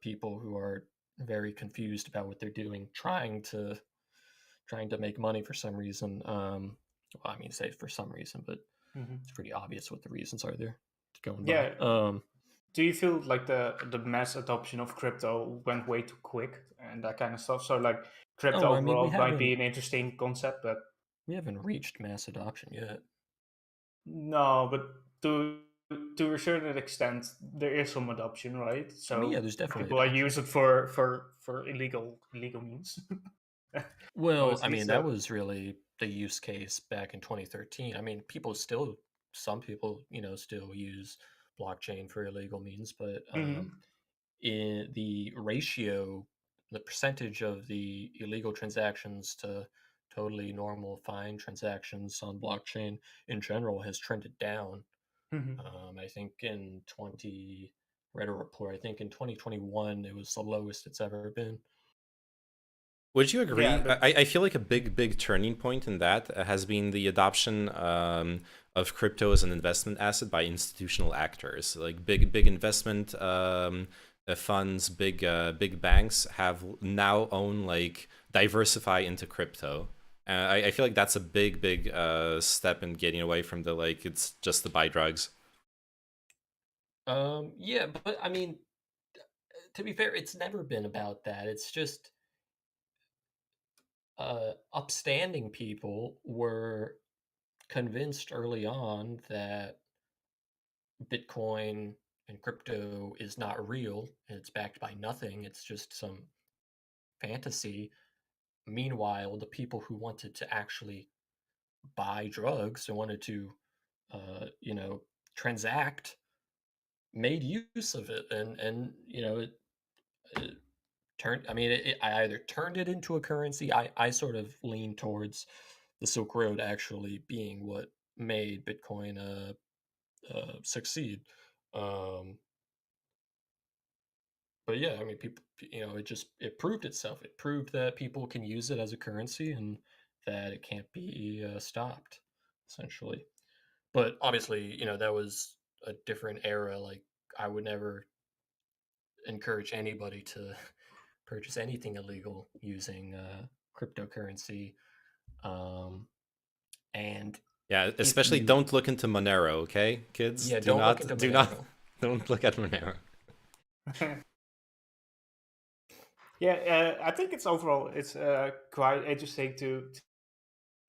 people who are very confused about what they're doing, trying to make money for some reason. Well, I mean, say for some reason, but Mhm. it's pretty obvious what the reasons are there going by. Yeah. Do you feel like the mass adoption of crypto went way too quick and that kind of stuff? So like crypto Oh, I mean, overall might be an interesting concept, but we haven't reached mass adoption yet. No, but to a certain extent, there is some adoption, right? So I mean, yeah, there's definitely people are adoption. use it for illegal means. Well, I Mostly, mean, so. that was really the use case back in 2013. I mean, some people, still use blockchain for illegal means, but Mhm. in the percentage of the illegal transactions to totally normal fine transactions on blockchain in general has trended down. Mhm. I think read a report, I think in 2021, it was the lowest it's ever been. Would you Yeah, agree? but I feel like a big turning point in that has been the adoption of crypto as an investment asset by institutional actors. Like big investment funds, big banks have now own like diversify into crypto. I feel like that's a big step in getting away from the like it's just to buy drugs. Yeah, but I mean, to be fair, it's never been about that. It's just upstanding people were convinced early on that Bitcoin and crypto is not real and it's backed by nothing. It's just some fantasy. Meanwhile, the people who wanted to actually buy drugs and wanted to, you know, transact made use of it, and it turned. I mean, I either turned it into a currency. I sort of lean towards the Silk Road actually being what made Bitcoin succeed. Um, but yeah, I mean, people, it proved itself. It proved that people can use it as a currency and that it can't be stopped, essentially. But obviously, that was a different era. Like, I would never encourage anybody to purchase anything illegal using cryptocurrency. Um, and Yeah, if especially you, don't look into Monero, okay, kids? yeah, don't look into Do not, Monero. don't look at Monero. yeah, I think it's quite interesting to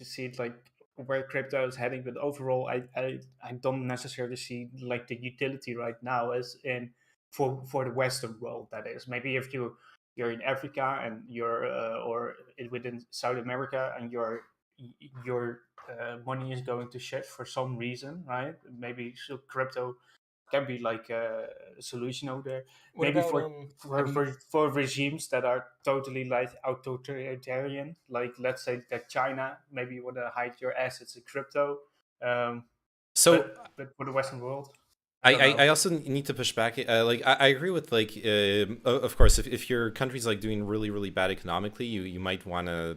see it, like where crypto is heading. But overall, I don't necessarily see like the utility right now as in for the Western world. That is, maybe if you're in Africa and you're within South America and your money is going to shift for some reason, right? Maybe so crypto can be like a solution over there. What Maybe about for have you regimes that are totally like authoritarian, like let's say that China maybe you want to hide your assets in crypto, um, So but for the Western world, I don't I know. also need to push back. Like I agree with like of course if your country's like doing really bad economically, you might want to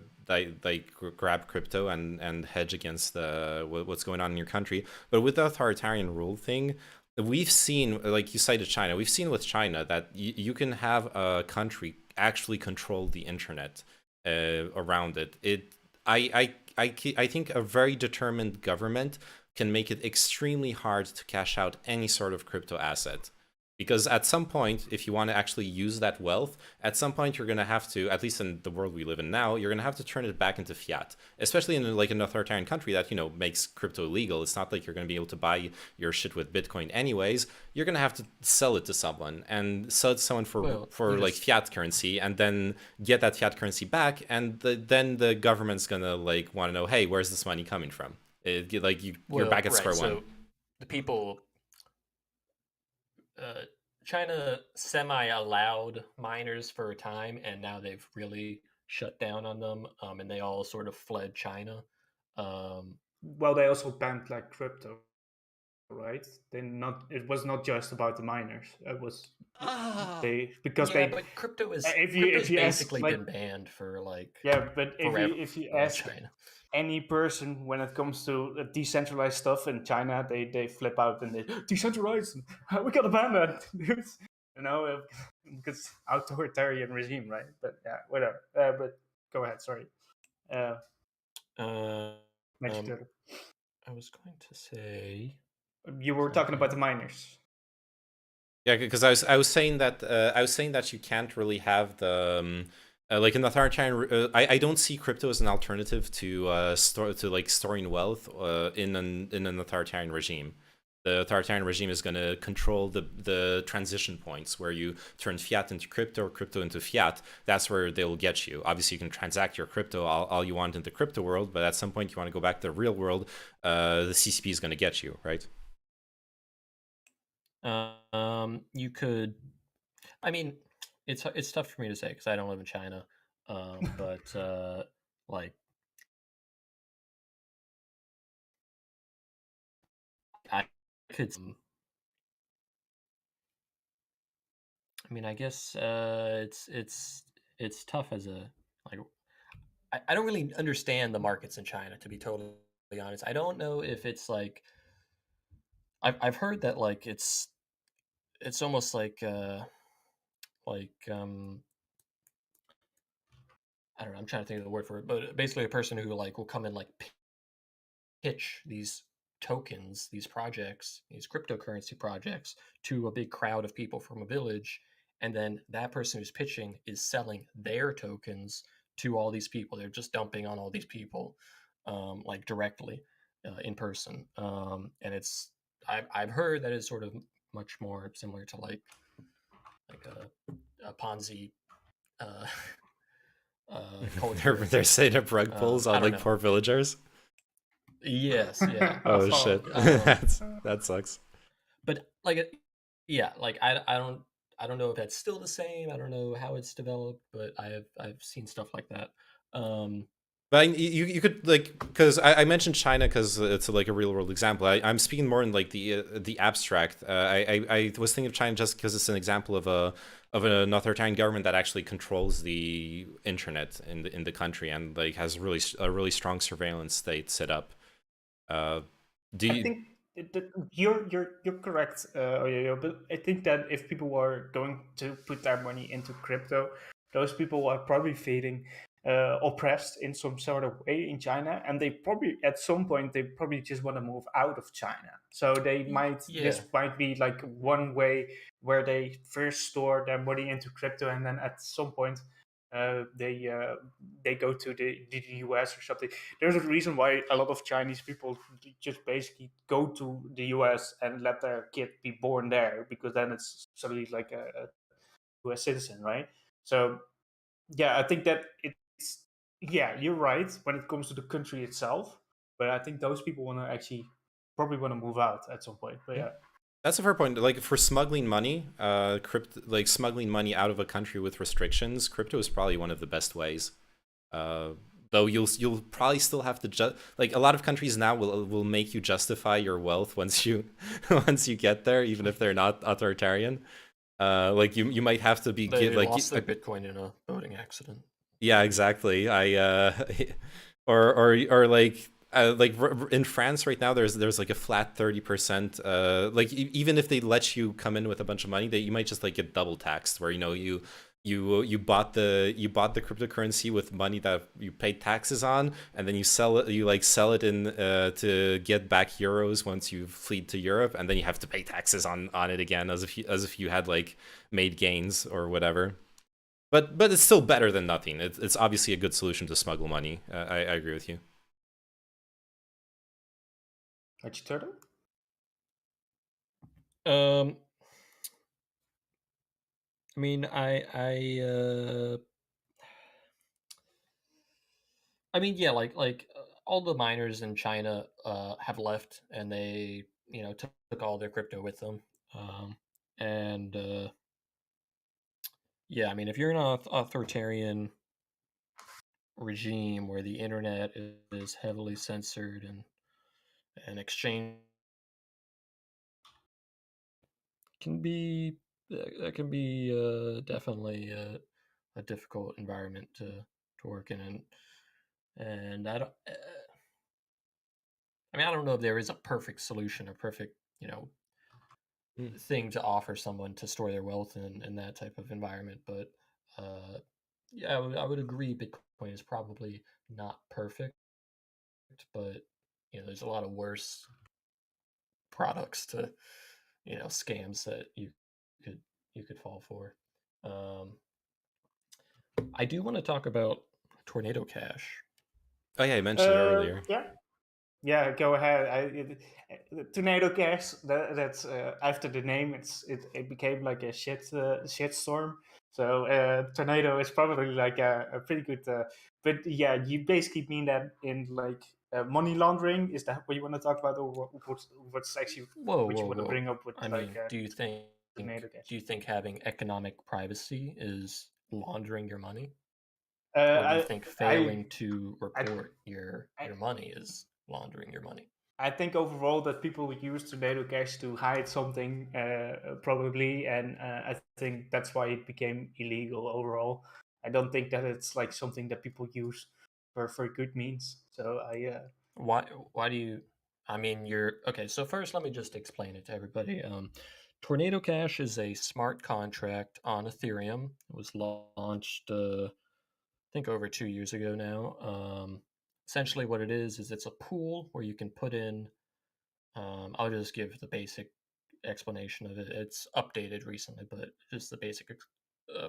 grab crypto and hedge against what's going on in your country. But with the authoritarian rule thing, we've seen like you cited China. We've seen with China that you can have a country actually control the internet around it. I think a very determined government can make it extremely hard to cash out any sort of crypto asset. Because at some point, if you want to actually use that wealth, at some point you're going to have to, at least in the world we live in now, you're going to have to turn it back into fiat. Especially in like an authoritarian country that makes crypto illegal. It's not like you're going to be able to buy your shit with Bitcoin anyways. You're going to have to sell it to someone and sell it to someone well, for like there's fiat currency, and then get that fiat currency back. And then the government's going to like want to know, hey, where's this money coming from? You're well, back at right. square one. So the people, uh, China semi allowed miners for a time, and now they've really shut down on them, and they all sort of fled China. Um, Well, they also banned like crypto, right? It was not just about the miners. It was they because yeah, they but crypto is if crypto's you ask basically like been banned for like yeah, but forever if you in ask China. any person when it comes to decentralized stuff in China, they flip out and they decentralized. We gotta ban that, because authoritarian regime, right? But yeah, whatever. But go ahead. Sorry, uh, Uh, Magic um, Turtle. I was going to say You were talking about the something. miners. Yeah, because I was saying that you can't really have Like in authoritarian, I don't see crypto as an alternative to storing wealth in an authoritarian regime. The authoritarian regime is going to control the transition points where you turn fiat into crypto or crypto into fiat. That's where they'll get you. Obviously, you can transact your crypto all you want in the crypto world, but at some point you want to go back to the real world. The CCP is going to get you, right? You could. I mean, it's tough for me to say because I don't live in China. But like I could. I mean, I guess it's tough as a like. I don't really understand the markets in China, to be totally honest. I don't know if it's like I've heard that like it's almost like I don't know. I'm trying to think of the word for it, but basically a person who like will come and like pitch these tokens, these projects, these cryptocurrency projects to a big crowd of people from a village. And then that person who's pitching is selling their tokens to all these people. They're just dumping on all these people, like directly in person. And I've heard that it's sort of much more similar to like a Ponzi uh, culture. They're setting up rug pulls I on don't like know. poor villagers. Yes, yeah. Oh Oh, shit, Um, that sucks. but yeah, like I don't know if that's still the same. I don't know how it's developed, but I've seen stuff like that. Um, But you could like because I mentioned China because it's like a real world example. I'm speaking more in like the abstract. I was thinking of China just because it's an example of an authoritarian government that actually controls the internet in the country and like has a really strong surveillance state set up. Uh, do I you? think you're correct, Oyoyo, but I think that if people are going to put their money into crypto, those people are probably feeling oppressed in some sort of way in China, and they probably at some point they probably just want to move out of China. So they might yeah, this might be like one way where they first store their money into crypto, and then at some point they go to the US or something. There's a reason why a lot of Chinese people just basically go to the US and let their kid be born there because then it's suddenly like a US citizen, right? So yeah, I think that it's yeah, you're right when it comes to the country itself, but I think those people want to actually probably want to move out at some point. But yeah. That's a fair point. Like for smuggling money, like smuggling money out of a country with restrictions, crypto is probably one of the best ways. Uh, though you'll probably still have to like a lot of countries now will make you justify your wealth once you once you get there, even if they're not authoritarian. Like you might have to be they like lost their Bitcoin in a boating accident. yeah, exactly. Or like in France right now, there's like a flat 30%. Like even if they let you come in with a bunch of money, that you might just like get double taxed, where you bought the cryptocurrency with money that you paid taxes on, and then you sell it in to get back euros once you've fled to Europe, and then you have to pay taxes on it again as if you had like made gains or whatever. But it's still better than nothing. It's obviously a good solution to smuggle money. I agree with you. Which turtle? Um, I mean, I mean, yeah, all the miners in China have left, and they took all their crypto with them. Um, and yeah, I mean, if you're in an authoritarian regime where the internet is heavily censored and exchange can be that can be definitely a difficult environment to work in, and I mean, I don't know if there is a perfect solution or perfect Mm. thing to offer someone to store their wealth in that type of environment, but uh, yeah, I would agree Bitcoin is probably not perfect, but there's a lot of worse products to scams that could you could fall for. Um, I do want to talk about Tornado Cash. Oh yeah, I mentioned it earlier. Yeah, go ahead. Tornado Cash. That's after the name. It became like a shit storm. So tornado is probably like a pretty good. But yeah, you basically mean that in like money laundering. Is that what you want to talk about, or what's actually Whoa, what you whoa, want to whoa! bring up with I like mean, Tornado Cash? do you think having economic privacy is laundering your money, Uh, or do you I think I failing to I report your I, money is laundering your money? I think overall that people use Tornado Cash to hide something, probably, and I think that's why it became illegal overall. I don't think that it's like something that people use for good means. So Why do you? I mean, you're okay. So first, let me just explain it to everybody. Tornado Cash is a smart contract on Ethereum. It was launched, I think, over 2 years ago now. Essentially, what it is it's a pool where you can put in. I'll just give the basic explanation of it. It's updated recently, but just the basic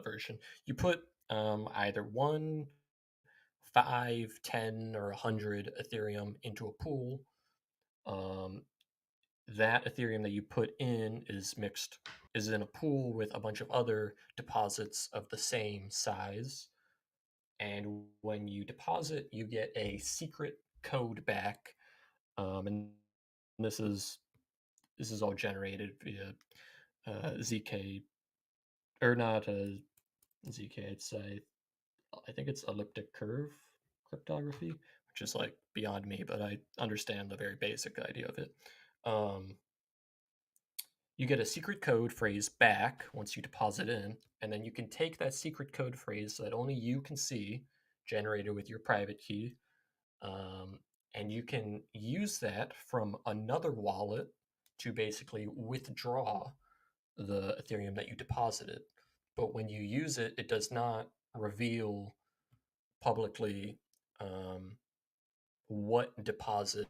version. You put either 1, 5, 10, or 100 Ethereum into a pool. Um, that Ethereum that you put in is in a pool with a bunch of other deposits of the same size. And when you deposit, you get a secret code back. And this is all generated via ZK, or not ZK. I think it's elliptic curve cryptography, which is like beyond me, but I understand the very basic idea of it. Um, you get a secret code phrase back once you deposit in, and then you can take that secret code phrase that only you can see, generated with your private key, um, and you can use that from another wallet to basically withdraw the Ethereum that you deposited. But when you use it, it does not reveal publicly um, what deposit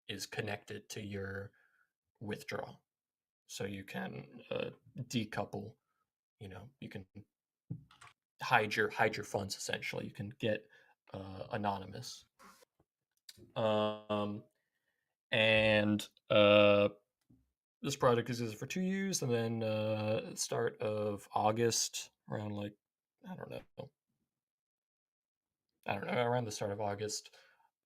is connected to your withdrawal. So you can decouple. You can hide your funds. Essentially, you can get anonymous. Um, and this project existed for 2 years, and then start of August, around like I don't know, around the start of August,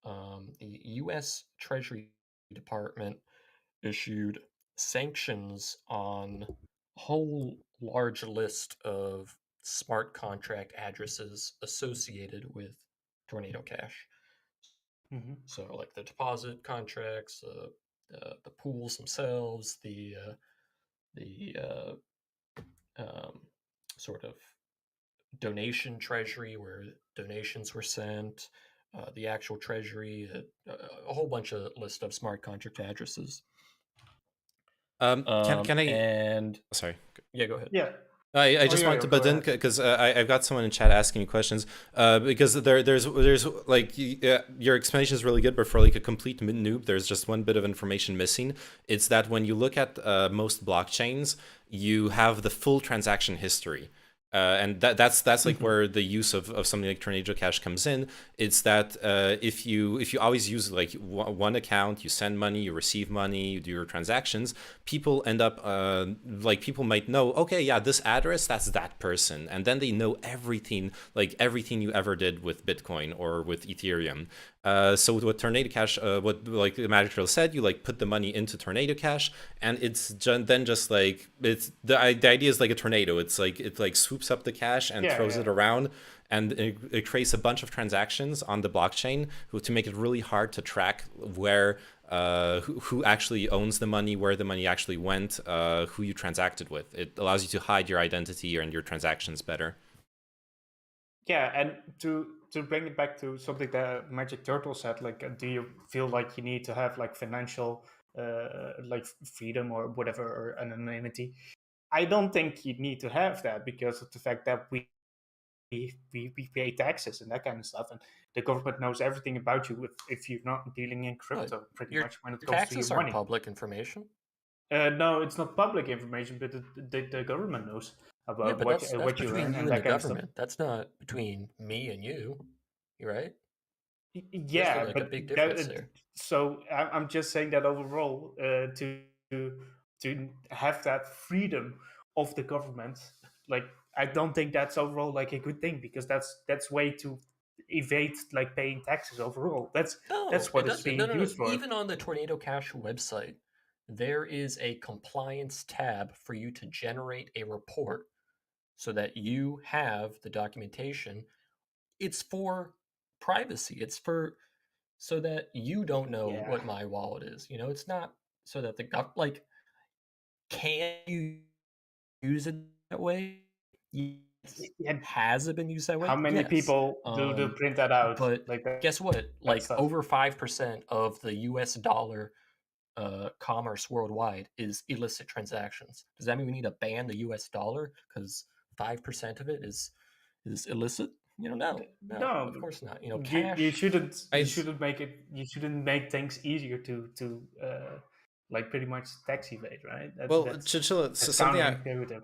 the U.S. Treasury Department issued sanctions on a whole large list of smart contract addresses associated with Tornado Cash. mm-hmm. So, like the deposit contracts, the pools themselves, the sort of donation treasury where donations were sent, the actual treasury, a whole bunch of list of smart contract addresses. Can I? And Sorry. yeah, go ahead. Yeah. I just want to butt in because I've got someone in chat asking me questions. Because there's like your explanation is really good, but for like a complete noob, there's just one bit of information missing. It's that when you look at most blockchains, you have the full transaction history. And that's like where the use of something like Tornado Cash comes in. It's that if you always use like one account, you send money, you receive money, you do your transactions, people end up like people might know, okay, yeah, this address, that's that person, and then they know everything, like everything you ever did with Bitcoin or with Ethereum. So with Tornado Cash, what like the Magic Trail said, you like put the money into Tornado Cash, and it's then just like it's the idea is like a tornado. It's like it like swoops up the cash and throws it around, and it creates a bunch of transactions on the blockchain to make it really hard to track where who actually owns the money, where the money actually went, who you transacted with. It allows you to hide your identity and your transactions better. Yeah, and to bring it back to something that Magic Turtle said, like, do you feel like you need to have like financial, like freedom or whatever, or anonymity? I don't think you need to have that because of the fact that we pay taxes and that kind of stuff, and the government knows everything about you if you're not dealing in crypto, pretty Your much when it comes to taxes your aren't money. public information. No, it's not public information, but the government knows. about but that's what you between earn you and and the that kind of stuff. government. That's not between me and you. You're right. There's Yeah, like a but big difference there. so I'm just saying that overall, to have that freedom of the government, like I don't think that's overall like a good thing, because that's way to evade like paying taxes overall. No, That's it what it's doesn't. No, being no, no. used for. Even on the Tornado Cash website, there is a compliance tab for you to generate a report so that you have the documentation. It's for privacy. It's for so that you don't know Yeah, what my wallet is. You know, it's not so that the like can you use it that way? Yes. yeah. Has it been used that How way? many Yes. people do print that out But like that, guess what? that Like stuff? over 5% of the US dollar commerce worldwide is illicit transactions. Does that mean we need to ban the US dollar because 5% of it is illicit? You know, no, No, of course not. You know, but you cash. shouldn't I you shouldn't make things easier to like pretty much tax evade, right? well, Chinchilla, That's counterintuitive.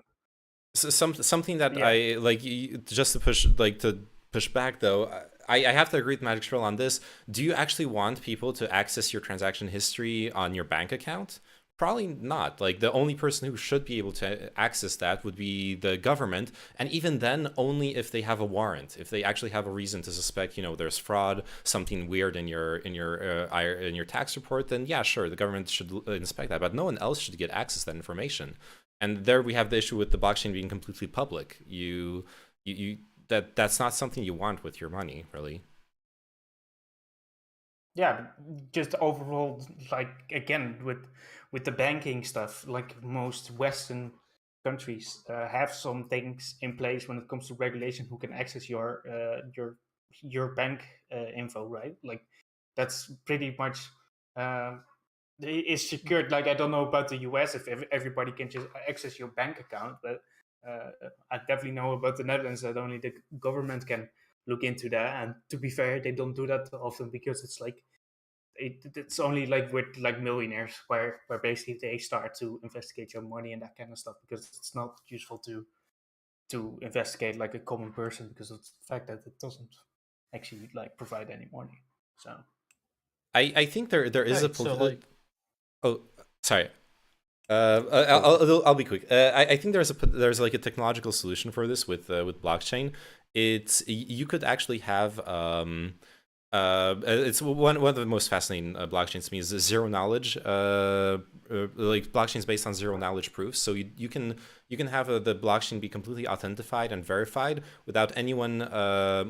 something that Yeah, I like just to push back though. I have to agree with Magic Trail on this. Do you actually want people to access your transaction history on your bank account? Probably not. Like the only person who should be able to access that would be the government, and even then, only if they have a warrant. If they actually have a reason to suspect, there's fraud, something weird in your tax report, then yeah, sure, the government should inspect that. But no one else should get access to that information. And there we have the issue with the blockchain being completely public. That's not something you want with your money, really. yeah, but just overall, like again with the banking stuff, like most Western countries have some things in place when it comes to regulation who can access your bank info, right? Like that's pretty much uh, is secured. Like I don't know about the US if everybody can just access your bank account, but I definitely know about the Netherlands that only the government can look into that. And to be fair, they don't do that often because it's like it's only like with like millionaires where basically they start to investigate your money and that kind of stuff, because it's not useful to investigate like a common person because of the fact that it doesn't actually like provide any money. So I think there is a Right. So like oh, sorry. I'll be quick. I think there's like a technological solution for this with blockchain. You could actually have it's one of the most fascinating blockchains to me is zero knowledge. Like blockchains based on zero knowledge proofs. So you can have the blockchain be completely authenticated and verified without anyone.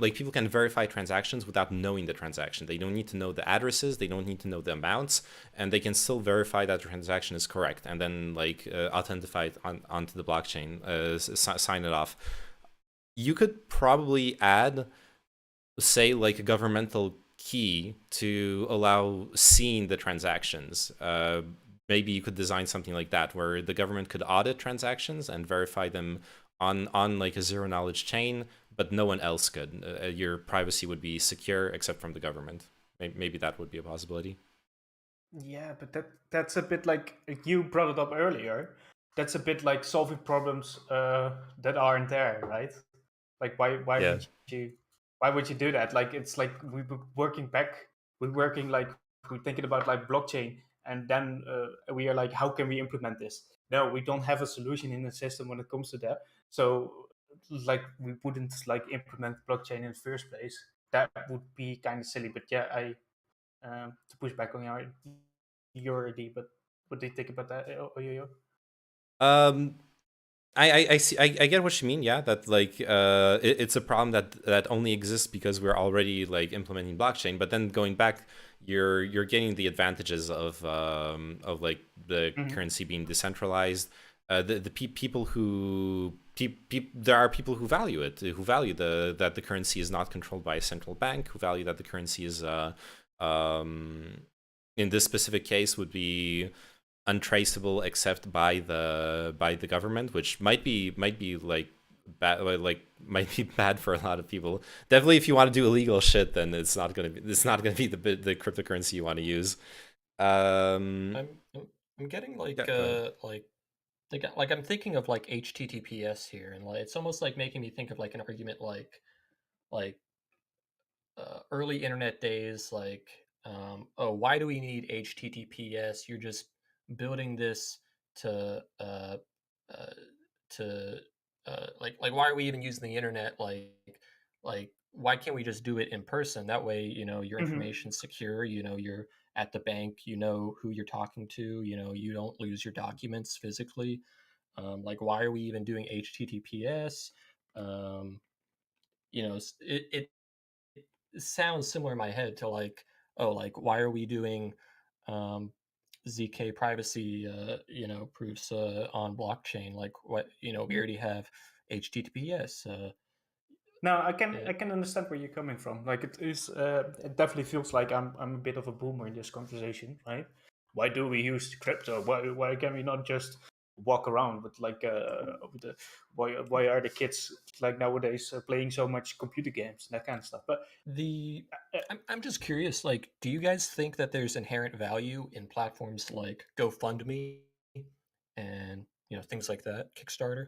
Like people can verify transactions without knowing the transaction. They don't need to know the addresses. They don't need to know the amounts, and they can still verify that the transaction is correct, and then like authenticate it onto the blockchain, sign it off. You could probably add, say, like a governmental key to allow seeing the transactions. Maybe you could design something like that where the government could audit transactions and verify them on like a zero knowledge chain, but no one else could. Your privacy would be secure except from the government. Maybe that would be a possibility. yeah, but that's a bit like you brought it up earlier. That's a bit like solving problems that aren't there, right? Like Yeah. why would you do that? Like it's like we're working like we're thinking about like blockchain, and then we are like, how can we implement this? No, we don't have a solution in the system when it comes to that. So like we wouldn't like implement blockchain in the first place. That would be kind of silly. But yeah, I to push back on your idea. But what do you think about that? Yo? Um, I see. I get what you mean. Yeah, that like it's a problem that only exists because we're already like implementing blockchain. But then going back, you're getting the advantages of like the Mm-hmm. currency being decentralized. People who there are people who value it, who value that the currency is not controlled by a central bank, who value that the currency is um in this specific case would be untraceable except by the government, which might be like bad, like might be bad for a lot of people. Definitely, if you want to do illegal shit, then it's not gonna be the cryptocurrency you want to use. Um, I'm getting yeah, go ahead. like like I'm thinking of like HTTPS here, and like it's almost like making me think of like an argument like early internet days, like oh, why do we need HTTPS? You're just building this to uh, to like why are we even using the internet? Like why can't we just do it in person? That way, your Hmm. information's secure. You're at the bank. You know who you're talking to. You don't lose your documents physically. Like why are we even doing HTTPS? Um, it sounds similar in my head to like, oh, like why are we doing um, ZK privacy, proofs on blockchain? Like what, we already have HTTPS. No, I can It, I can understand where you're coming from. Like it is, it definitely feels like I'm a bit of a boomer in this conversation, right? Why do we use crypto? Why can we not just walk around with like with the, why are the kids like nowadays playing so much computer games and that kind of stuff? But the uh, I'm just curious, like, do you guys think that there's inherent value in platforms like GoFundMe and things like that, Kickstarter?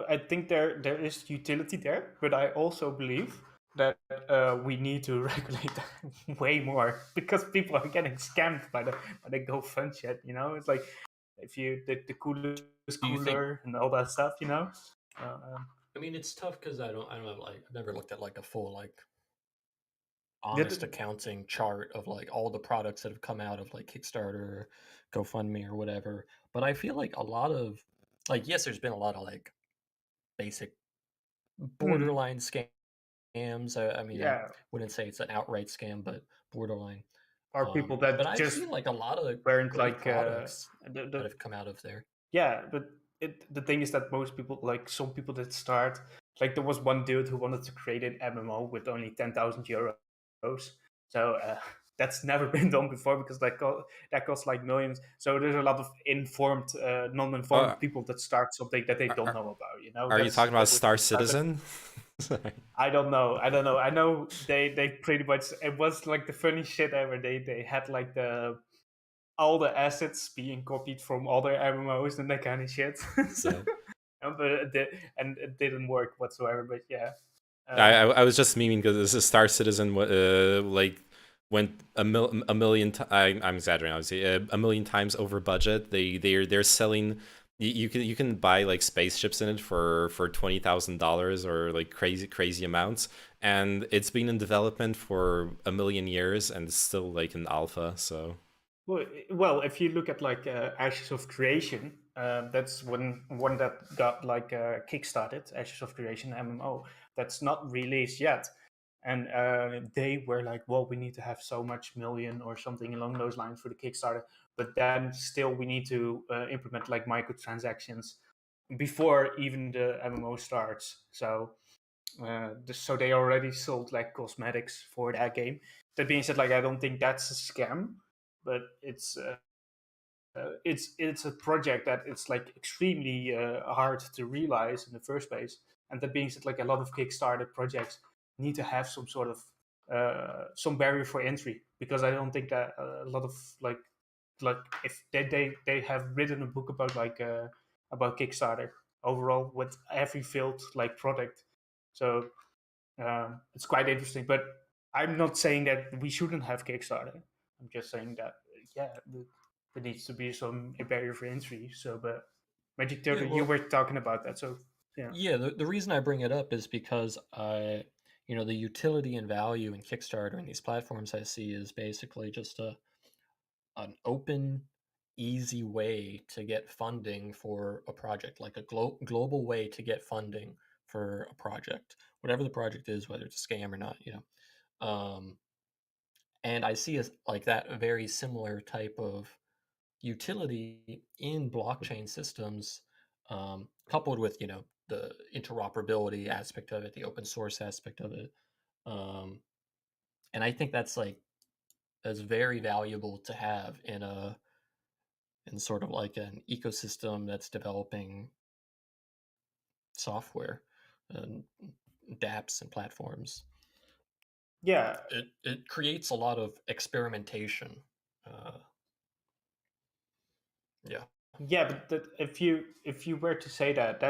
I think there is utility there, but I also believe that we need to regulate that way more because people are getting scammed by the GoFund shit. You know, it's like if you the cooler is Do you think? cooler and all that stuff. You know, uh, I mean, it's tough because I don't have like I've never looked at like a full like honest the, accounting chart of like all the products that have come out of like Kickstarter, GoFundMe, or whatever. But I feel like a lot of like yes, there's been a lot of like basic mm, borderline scams. I mean, I yeah, wouldn't say it's an outright scam, but borderline. are people But that I've just seen like a lot of weren't great like products that the have come out of there. yeah, but the thing is that most people, like some people that start, like there was one dude who wanted to create an MMO with only 10,000 euros. So that's never been done before because that costs like millions. So there's a lot of informed, Oh, non-informed people that start something that they are, don't are know about. You know, are you talking about that was Star the start. But Citizen? Sorry. I don't know. I don't know. I know they pretty much, it was like the funny shit ever. They had like the all the assets being copied from other MMOs and that kind of shit. So, Yeah. but and it didn't work whatsoever. But yeah, I was just memeing because this is Star Citizen like went a million I'm exaggerating obviously a million times over budget. They're selling you can buy like spaceships in it for $20,000 or like crazy amounts, and it's been in development for a million years and it's still like in alpha. So well, if you look at like Ashes of Creation, that's one that got like kickstarted. Ashes of Creation MMO that's not released yet, and they were like, well, we need to have so much million or something along those lines for the Kickstarter, but then still we need to implement like microtransactions before even the MMO starts. So so they already sold like cosmetics for that game. That being said, like I don't think that's a scam, but it's a project that it's like extremely hard to realize in the first place. And that being said, like a lot of Kickstarter projects need to have some sort of some barrier for entry because I don't think that a lot of like if they have written a book about Kickstarter overall with every failed like product. So it's quite interesting. But I'm not saying that we shouldn't have Kickstarter. I'm just saying that yeah, there needs to be some barrier for entry. So, but Magic Yeah, Turtle, you well, were talking about that. So yeah, yeah. The reason I bring it up is because the utility and value in Kickstarter and these platforms I see is basically just an open, easy way to get funding for a project, like a global way to get funding for a project, whatever the project is, whether it's a scam or not. Um, and I see like that a very similar type of utility in blockchain systems, coupled with the interoperability aspect of it, the open source aspect of it, um, and I think that's very valuable to have in sort of like an ecosystem that's developing software and dApps and platforms. yeah, It creates a lot of experimentation. Uh, yeah. Yeah, but if you were to say that,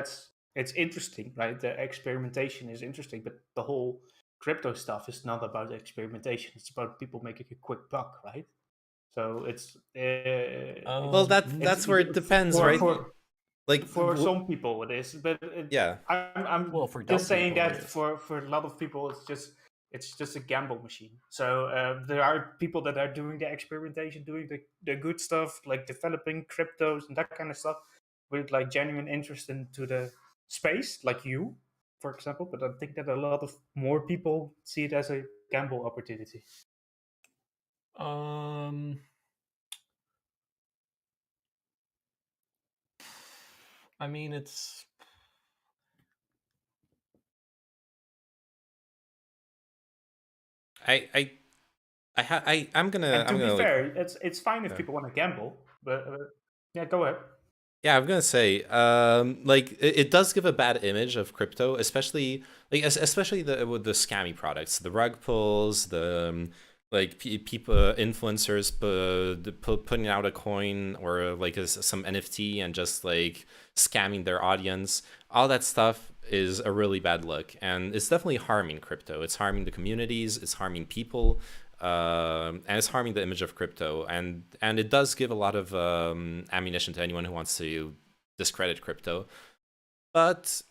it's interesting, right? The experimentation is interesting, but the whole crypto stuff is not about experimentation. It's about people making a quick buck, right? So Well, Um, it's that's where it depends, for right? for Like, for some people it is, but yeah, I'm well, for dumb just saying people, it that is. for a lot of people it's just a gamble machine. So there are people that are doing the experimentation, doing the good stuff, like developing cryptos and that kind of stuff, with like genuine interest into the space, like you, for example. But I think that a lot of more people see it as a gamble opportunity. Um, I mean, it's I I And to I'm be gonna like fair, it's fine if yeah. people want to gamble, but yeah, go ahead. Yeah, I'm gonna say, like it does give a bad image of crypto, especially like especially with the scammy products, the rug pulls, the like people influencers putting out a coin or like some NFT and just like scamming their audience. All that stuff is a really bad look, and it's definitely harming crypto. It's harming the communities. It's harming people. And it's harming the image of crypto, and it does give a lot of ammunition to anyone who wants to discredit crypto. But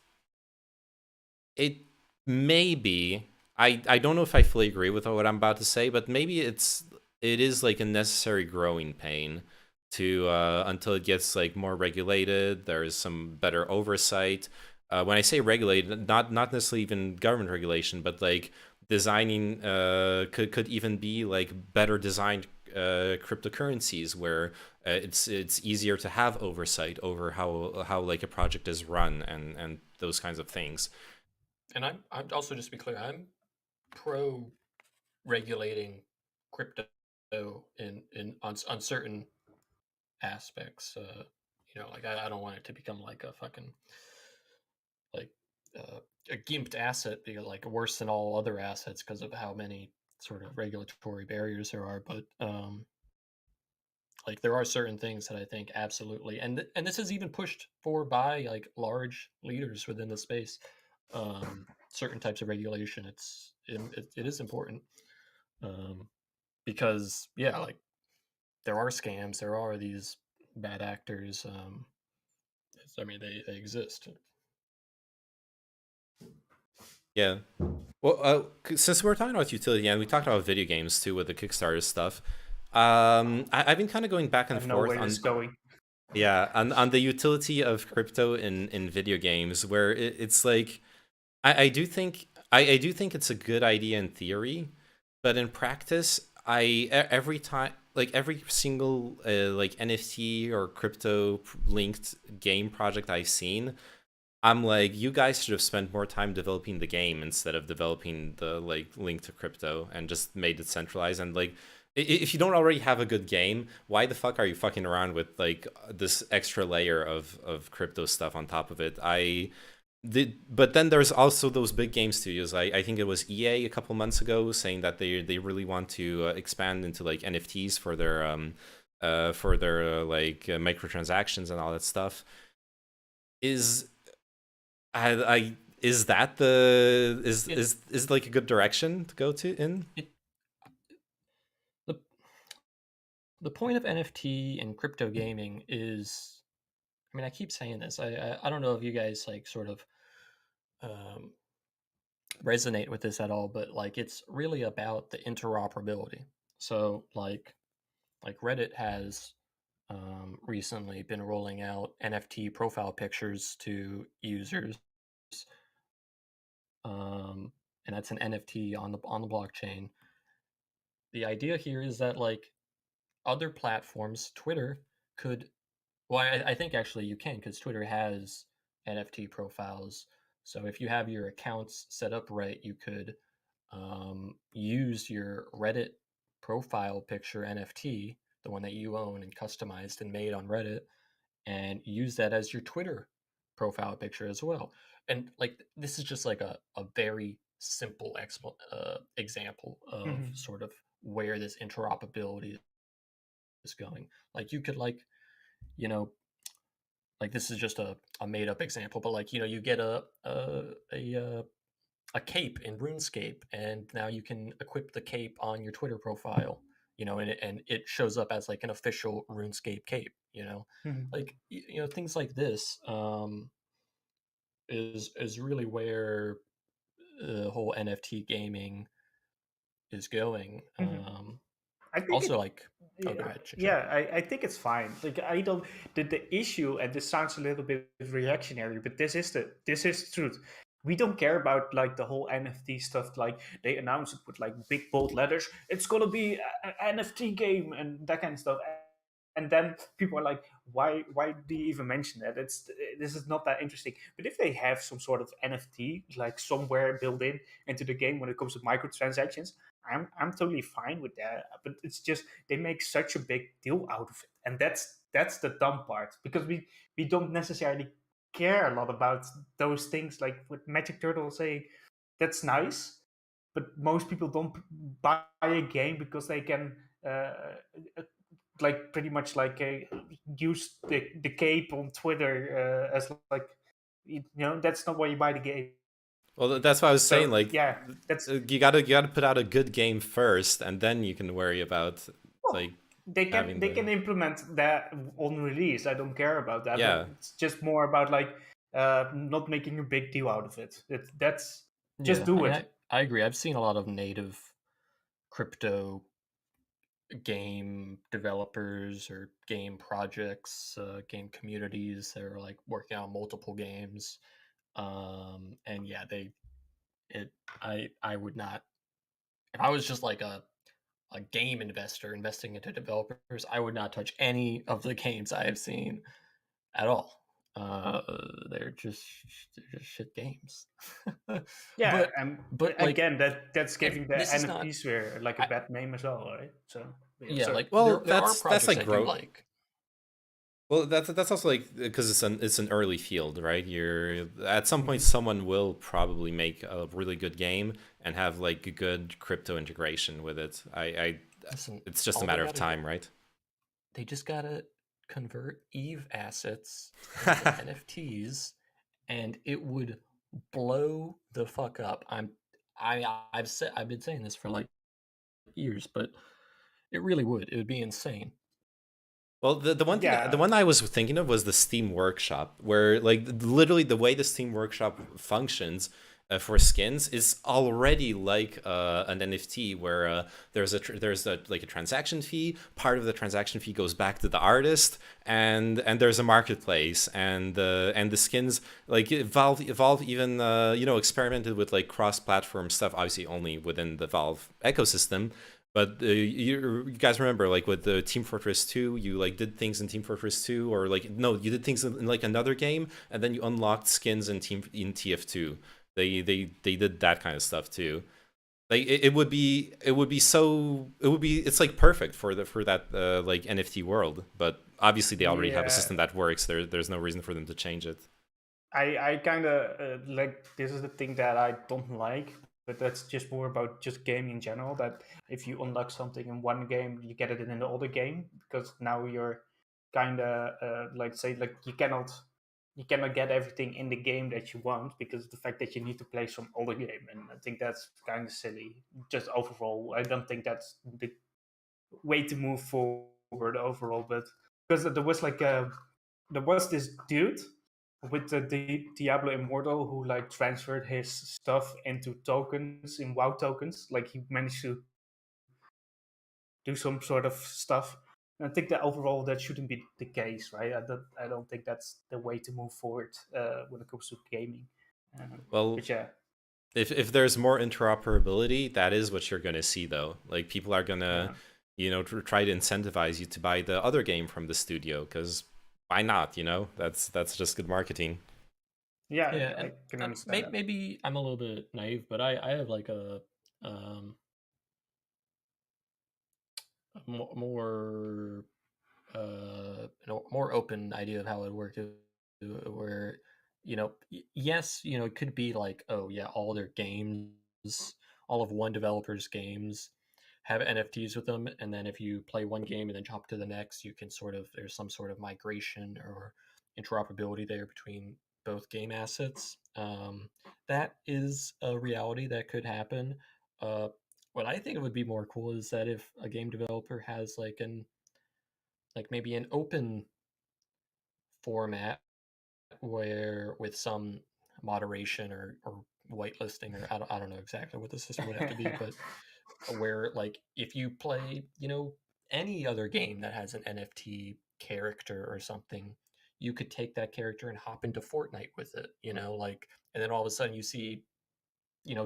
it may be, I don't know if I fully agree with what I'm about to say, but maybe it is like a necessary growing pain to until it gets like more regulated. There's some better oversight. When I say regulated, not necessarily even government regulation, but like designing could even be like better designed cryptocurrencies where it's easier to have oversight over how like a project is run and those kinds of things. and I'm also, just to be clear, I'm pro regulating crypto in on certain aspects. Like I don't want it to become like a fucking like a gimped asset, because like worse than all other assets because of how many sort of regulatory barriers there are. But like there are certain things that I think absolutely, and this is even pushed for by like large leaders within the space. Certain types of regulation, it is important, um, because yeah, like there are scams, there are these bad actors. I mean, they exist. Yeah. Well, since we're talking about utility and we talked about video games too with the Kickstarter stuff, I've been kind of going back I and know forth where this is on going. yeah on the utility of crypto in video games, where it's like I do think I do think it's a good idea in theory, but in practice, every time like every single like NFT or crypto linked game project I've seen, I'm like, you guys should have spent more time developing the game instead of developing the like link to crypto and just made it centralized. And like, if you don't already have a good game, why the fuck are you fucking around with like this extra layer of crypto stuff on top of it? But then there's also those big game studios. I think it was EA a couple months ago saying that they really want to expand into like NFTs for their microtransactions and all that stuff. Is I is that the It, is like a good direction to go to in? it the the point of NFT and crypto gaming is, I mean, I keep saying this. I don't know if you guys like sort of um, resonate with this at all, but like it's really about the interoperability. So like Reddit has recently been rolling out NFT profile pictures to users, and that's an NFT on the blockchain. The idea here is that like other platforms, Twitter could, well, I think actually you can, because Twitter has NFT profiles. So if you have your accounts set up right, you could use your Reddit profile picture NFT, the one that you own and customized and made on Reddit, and use that as your Twitter profile picture as well. And like this is just like a very simple example of Mhm. sort of where this interoperability is going. Like you could like, you know, like this is just a made up example, but like you get a cape in RuneScape, and now you can equip the cape on your Twitter profile, and it shows up as like an official RuneScape cape, Mhm. like things like this is really where the whole NFT gaming is going. Mhm. I think Also, it. like, oh, go Yeah, ahead, Shisha. yeah. I think it's fine. Like I don't. The issue, and this sounds a little bit reactionary, but this is the truth. We don't care about like the whole NFT stuff. Like they announce it with like big bold letters. It's gonna be an NFT game and that kind of stuff. And then people are like, why do you even mention that? This is not that interesting. But if they have some sort of NFT like somewhere built in into the game when it comes to microtransactions, I'm totally fine with that. But it's just they make such a big deal out of it, and that's the dumb part, because we don't necessarily care a lot about those things. Like with Magic Turtle saying that's nice, but most people don't buy a game because they can like pretty much like use the cape on Twitter as like that's not why you buy the game. Well, that's what I was saying. So Like, yeah, that's you gotta put out a good game first, and then you can worry about well, like having they the can implement that on release. I don't care about that, but yeah. it's just more about like not making a big deal out of it. That's just Yeah, I do mean, it. I agree. I've seen a lot of native crypto game developers or game projects, game communities that are like working on multiple games. And yeah, it, I would not, if I was just like a game investor investing into developers, I would not touch any of the games I have seen at all. Uh, they're just shit games. Yeah, but and but like, again, that's and giving the this is not. NFT sphere like a I, bad name as well, right? So yeah, yeah, sorry. like Well, there are that's projects like I do growth. like. Well, that's also like because it's an early field, right? You're at some point Mhm. someone will probably make a really good game and have like a good crypto integration with it. I Listen, it's just a all they matter of gotta do, time, right? they just gotta convert Eve assets into NFTs, and it would blow the fuck up. I've been saying this for like years, but it really would. It would be insane. Well, the one thing the Yeah, one I was thinking of was the Steam Workshop, where like literally the way the Steam Workshop functions for skins is already like an NFT, where there's a like a transaction fee. Part of the transaction fee goes back to the artist, and there's a marketplace, and the skins like Valve even experimented with like cross-platform stuff, obviously only within the Valve ecosystem. But you guys remember, like with the Team Fortress 2, you like did things in Team Fortress 2, or like no, you did things in like another game, and then you unlocked skins in TF2. They did that kind of stuff too. Like it's like perfect for that like NFT world. But obviously they already have a yeah. system that works. There's no reason for them to change it. I kind of like this is the thing that I don't like, but that's just more about just gaming in general. That if you unlock something in one game, you get it in the other game, because now you're kind of like say like you cannot get everything in the game that you want because of the fact that you need to play some other game, and I think that's kind of silly. Just overall, I don't think that's the way to move forward overall. But because there was this dude with the Diablo Immortal who like transferred his stuff into tokens in WoW tokens. Like he managed to do some sort of stuff. And I think that overall that shouldn't be the case, right? I don't think that's the way to move forward when it comes to gaming. Well, But yeah, if there's more interoperability, that is what you're gonna see though. Like people are gonna, yeah, try to incentivize you to buy the other game from the studio because why not? That's just good marketing. yeah, Yeah, I and can understand that. maybe I'm a little bit naive, but I have like um, a more more open idea of how it would work. Where yes, it could be like, oh yeah, all their games, all of one developer's games have NFTs with them, and then if you play one game and then jump to the next, you can sort of there's some sort of migration or interoperability there between both game assets. That is a reality that could happen. What I think it would be more cool is that if a game developer has like maybe an open format where with some moderation or whitelisting, or I don't know exactly what the system would have to be, but where like if you play, any other game that has an NFT character or something, you could take that character and hop into Fortnite with it, like, and then all of a sudden you see,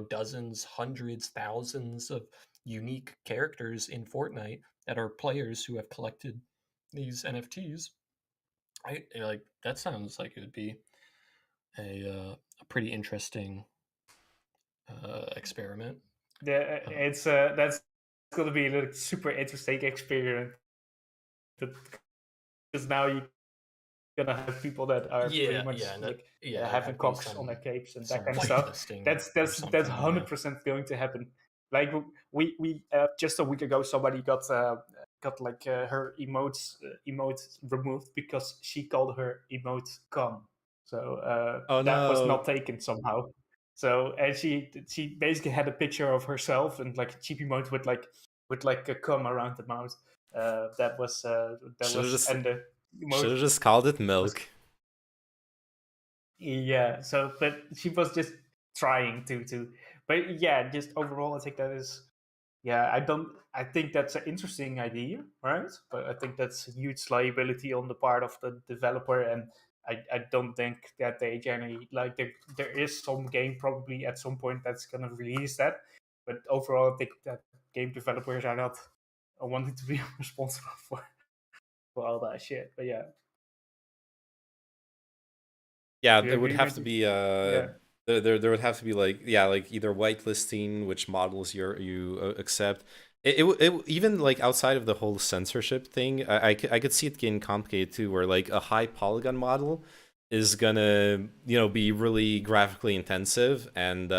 dozens, hundreds, thousands of unique characters in Fortnite that are players who have collected these NFTs. Like that sounds like it would be a pretty interesting experiment. It's that's going to be a super interesting experiment because now you're gonna have people that are pretty much like having cocks on their capes and that kind of stuff. That's 100% going to happen. Like we just a week ago, somebody got like her emote removed because she called her emote cum. So Oh that was no. not taken somehow. So and she basically had a picture of herself and like a cheap emote with like a cum around the mouth. That was and the Should have emote just called it was, milk. yeah. So, but she was just trying to. But yeah, just overall, I think that is. Yeah, I think that's an interesting idea, right? But I think that's a huge liability on the part of the developer, and I don't think that they generally like there is some game probably at some point that's gonna release that, but overall, I think that game developers are not wanting to be responsible for all that shit. But yeah, Yeah, do you there would agree have with to me? be Yeah. there would have to be like either whitelisting which models you accept. Even like outside of the whole censorship thing, I could see it getting complicated too, where like a high polygon model is gonna be really graphically intensive, and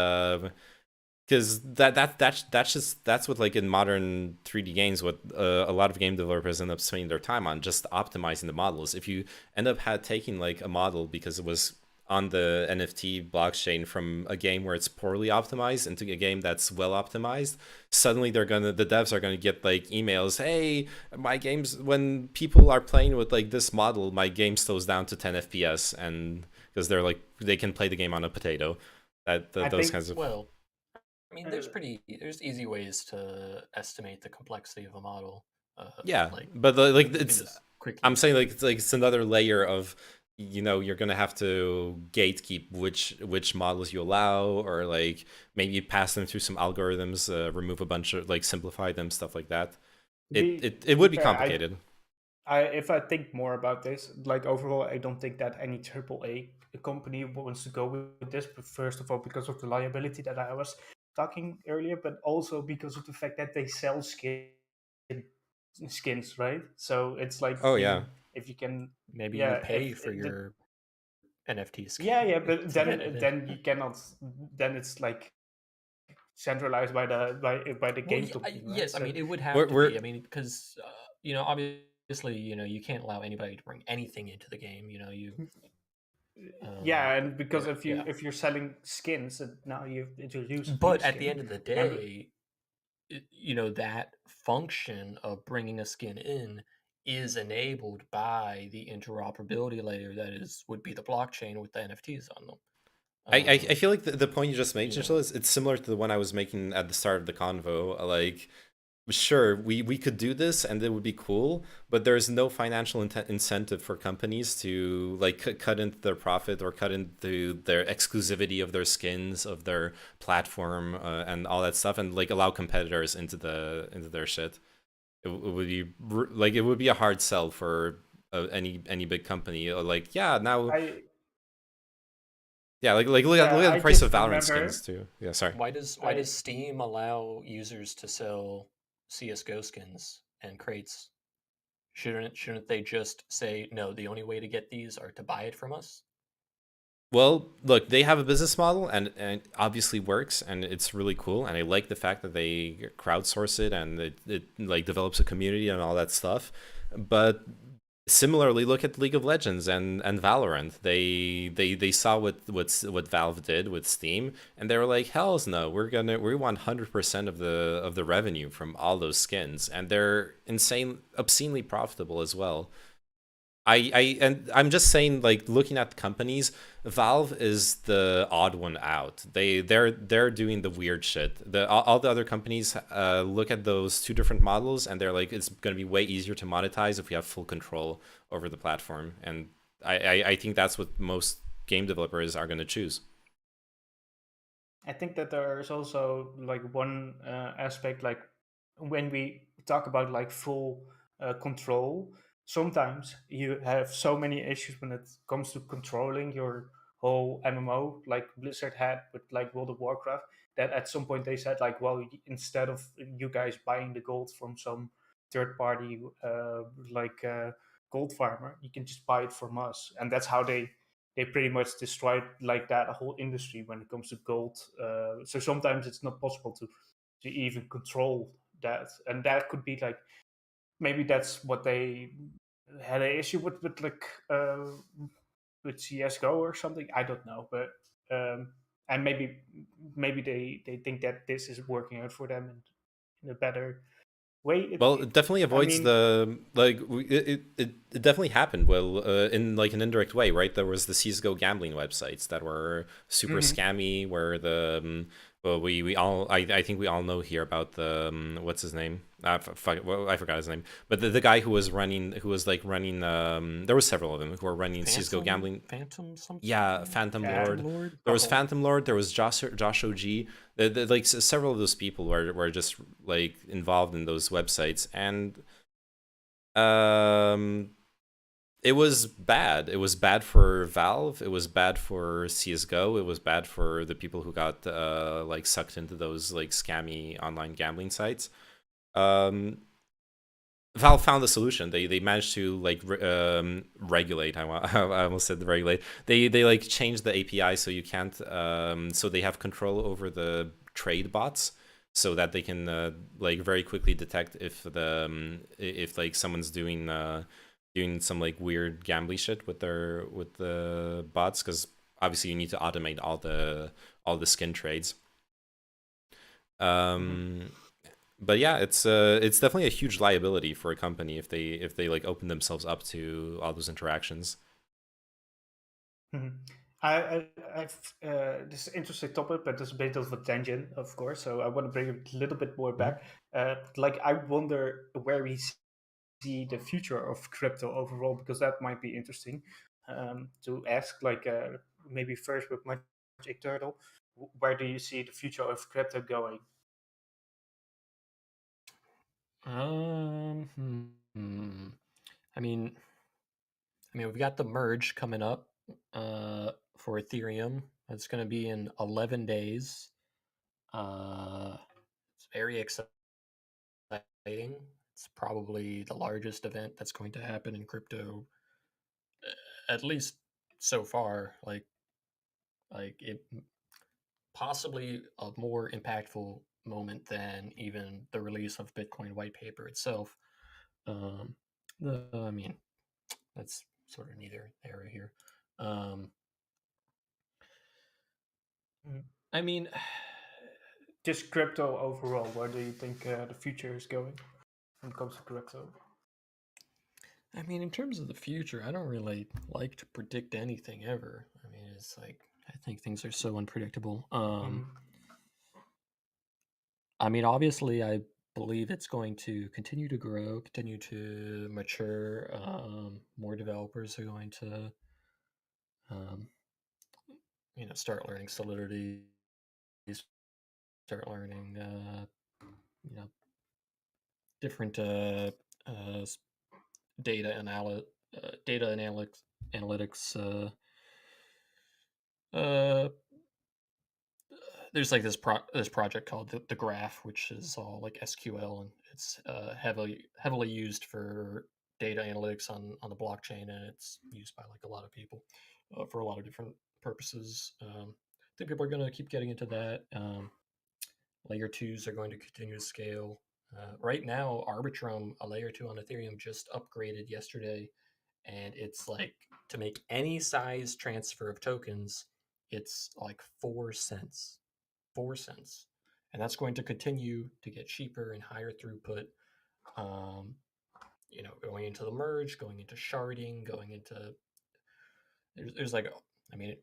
because that's what like in modern 3D games what a lot of game developers end up spending their time on, just optimizing the models. If you end up taking like a model because it was on the NFT blockchain from a game where it's poorly optimized into a game that's well optimized, suddenly the devs are gonna get like emails, hey, my games, when people are playing with like this model, my game slows down to 10 FPS, and because they're like they can play the game on a potato. I Those think kinds of Well, I mean, there's easy ways to estimate the complexity of a model. Yeah, Like but you can it's just quickly. I'm saying like it's another layer of you're gonna have to gatekeep which models you allow, or like maybe pass them through some algorithms, remove a bunch of like simplify them, stuff like that. It to be would be fair, complicated. if I think more about this, like overall, I don't think that any AAA company wants to go with this. But first of all, because of the liability that I was talking earlier, but also because of the fact that they sell skins, right? So it's like Oh yeah. you, if you can, Maybe you yeah, pay for your NFT skin. yeah, but To get it in. then you cannot. Then it's like centralized by the Well, game company, right? yes, I So mean it would have to We're be. I mean, because obviously, you can't allow anybody to bring anything into the game. yeah, and because Yeah. if you're selling skins, and now you've introduced a new But at the skin, end of the and day, that function of bringing a skin in is enabled by the interoperability layer that would be the blockchain with the NFTs on them. I feel like the point you just made, You Chinchilla, know, is it's similar to the one I was making at the start of the convo. Like, sure, we could do this and it would be cool, but there's no financial incentive for companies to like cut into their profit or cut into their exclusivity of their skins, of their platform, and all that stuff, and like allow competitors into their shit. It would be like it would be a hard sell for any big company. Like, yeah, now, I yeah, like yeah, look at the I price of just Valorant skins remember too. Yeah, sorry. why does Steam allow users to sell CS:GO skins and crates? Shouldn't they just say no? The only way to get these are to buy it from us. Well, look, they have a business model, and it obviously works, and it's really cool. And I like the fact that they crowdsource it, and it like develops a community and all that stuff. But Similarly, look at League of Legends and Valorant. They saw what Valve did with Steam, and they were like, "Hell's no, we want 100% of the revenue from all those skins," and they're obscenely profitable as well. And I'm just saying, like, looking at the companies, Valve is the odd one out. They're doing the weird shit. All the other companies look at those two different models, and they're like, it's going to be way easier to monetize if we have full control over the platform. And I think that's what most game developers are going to choose. I think that there is also like one aspect, like when we talk about like full control, sometimes you have so many issues when it comes to controlling your whole MMO, like Blizzard had with like World of Warcraft, that at some point they said like, well, instead of you guys buying the gold from some third party like gold farmer, you can just buy it from us, and that's how they pretty much destroyed like that whole industry when it comes to gold. So sometimes it's not possible to even control that, and that could be like maybe that's what they had an issue with like with CS:GO or something. I don't know, but and maybe they think that this is working out for them in a better way. Well, it definitely I avoids mean, the like it definitely happened well in like an indirect way, right? There was the CS:GO gambling websites that were super mhm. scammy, where the well, we all I think we all know here about the what's his name? Well, I forgot his name, but the guy who was running there was several of them who were running CS:GO gambling. Phantom Yeah, something, Phantom Yeah, Phantom Lord. Lord. There was couple. Phantom Lord. There was Josh OG. Like several of those people were just like involved in those websites, and um, it was bad. It was bad for Valve. It was bad for CS:GO. It was bad for the people who got like sucked into those like scammy online gambling sites. Um, Valve found a solution. They managed to like regulate. I almost said regulate. They like changed the API so you can't. So they have control over the trade bots, so that they can like very quickly detect if like someone's doing some like weird gambly shit with the bots, because obviously you need to automate all the skin trades. Mhm. Um, but yeah, it's definitely a huge liability for a company if they like open themselves up to all those interactions. Mhm. I've this is an interesting topic, but it's a bit of a tangent, of course. So I want to bring it a little bit more Mhm. back. Like I wonder where we see the future of crypto overall, because that might be interesting to ask. Like maybe first with Magic Turtle, where do you see the future of crypto going? Hmm. I mean, we've got the merge coming up for Ethereum. It's going to be in 11 days. It's very exciting. It's probably the largest event that's going to happen in crypto, at least so far. Like it possibly a more impactful moment than even the release of Bitcoin white paper itself. Um, I mean, that's sort of neither there or here. Um, Mhm. I mean, Just crypto overall, where do you think the future is going when it comes to crypto? in terms of the future, I don't really like to predict anything ever. It's like I think things are so unpredictable. Mhm. Obviously, I believe it's going to continue to grow, continue to mature. More developers are going to, um, start learning Solidity, start learning, you know, different uh, data data analytics. Uh, there's like this project called the Graph, which is all like SQL, and it's heavily used for data analytics on the blockchain, and it's used by like a lot of people for a lot of different purposes. I think people are going to keep getting into that. Layer twos are going to continue to scale. Right now, Arbitrum, a layer two on Ethereum, just upgraded yesterday and it's like to make any size transfer of tokens, it's like 4 cents. 4 cents. And that's going to continue to get cheaper and higher throughput. Going into the merge, going into sharding, going into there's like, I mean,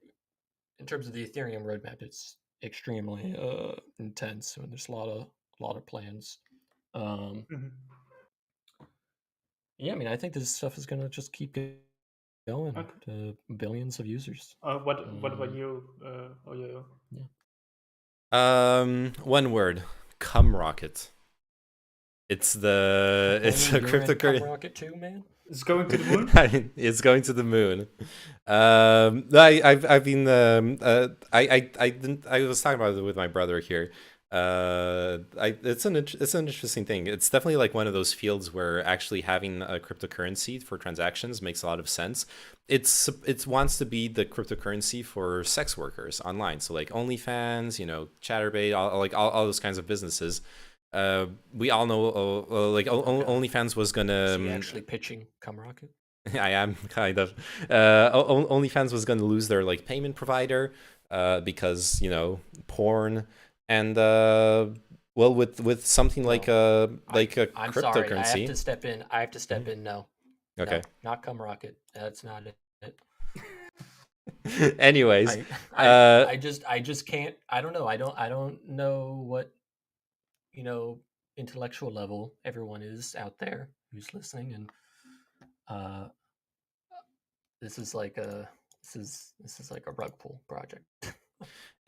in terms of the Ethereum roadmap, it's extremely intense, and there's a lot of plans. Mhm. Yeah, I mean, I think this stuff is gonna just keep going Okay. to billions of users. What about you? Yeah. One word: cum rocket. It's a You're in cum cryptocurrency. rocket too, man. It's going to the moon. It's going to the moon. I've been I didn't I was talking about it with my brother here. It's an interesting thing. It's definitely like one of those fields where actually having a cryptocurrency for transactions makes a lot of sense. It wants to be the cryptocurrency for sex workers online. So like OnlyFans, ChatterBait, all those kinds of businesses. We all know OnlyFans was gonna Is he actually pitching cum rocket? I am kind of. OnlyFans was going to lose their like payment provider because porn and with something like a I'm cryptocurrency. sorry, I have to step in. No. Okay. No, not cum rocket. That's not it. Anyways, I just can't. I don't know. I don't know what intellectual level everyone is out there who's listening, and this is like a rug pull project.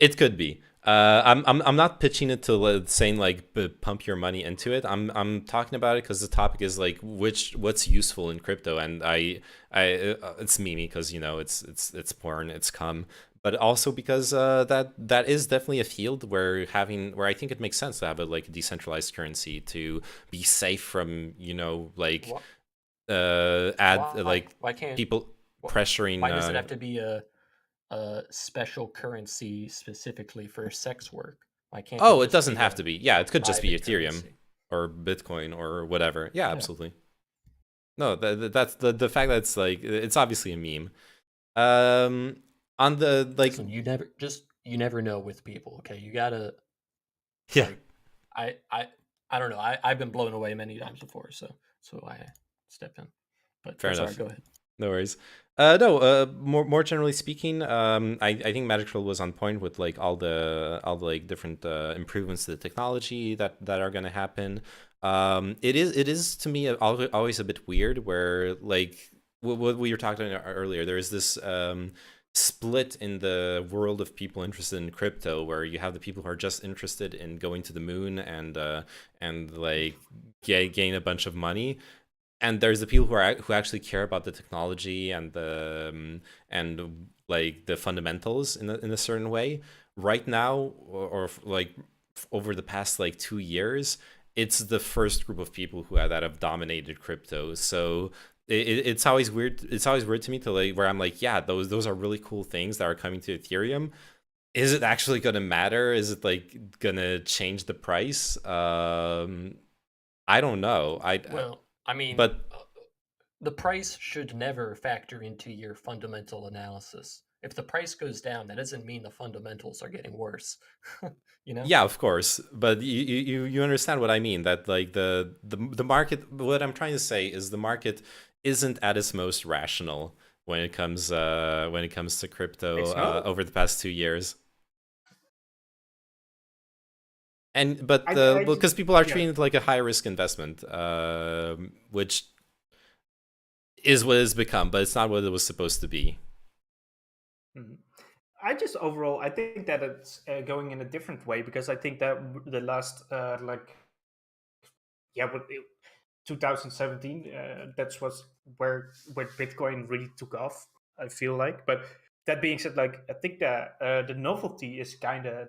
it could be. I'm not pitching it to saying like pump your money into it. I'm talking about it because the topic is like what's useful in crypto, and it's Mimi because it's porn, it's cum, but also because that is definitely a field where I think it makes sense to have a like decentralized currency to be safe from like why can't people pressuring. Why does it have to be a special currency specifically for sex work? Why can't Oh, it doesn't have to be. Yeah, it could just be private Ethereum currency? or Bitcoin or whatever. Yeah, absolutely. No, that's the fact that it's like it's obviously a meme. On the like, Listen, you never know with people. Okay, you gotta. yeah, Like, I don't know. I've been blown away many times before, so I step in. But fair sorry, enough. go ahead. No worries. No. More generally speaking, I think Magic Troll was on point with like all the like different improvements to the technology that are going to happen. It is to me always a bit weird where like what we were talking about earlier. There is this split in the world of people interested in crypto, where you have the people who are just interested in going to the moon and like gain a bunch of money, and there's the people who actually care about the technology and and like the fundamentals in a certain way. Right now, or like over the past like 2 years, it's the first group of people that have dominated crypto. So it's always weird. It's always weird to me to like where I'm like, yeah, those are really cool things that are coming to Ethereum. Is it actually gonna matter? Is it like gonna change the price? I don't know. I mean, but the price should never factor into your fundamental analysis. If the price goes down, that doesn't mean the fundamentals are getting worse. Yeah, of course, but you understand what I mean. That like the market. What I'm trying to say is the market isn't at its most rational when it comes to crypto over the past 2 years. And because people are treating it like a high risk investment, which is what it's become, but it's not what it was supposed to be. I just overall, I think that it's going in a different way, because I think that the last 2017, that's where Bitcoin really took off, I feel like. But that being said, like, I think that the novelty is kind of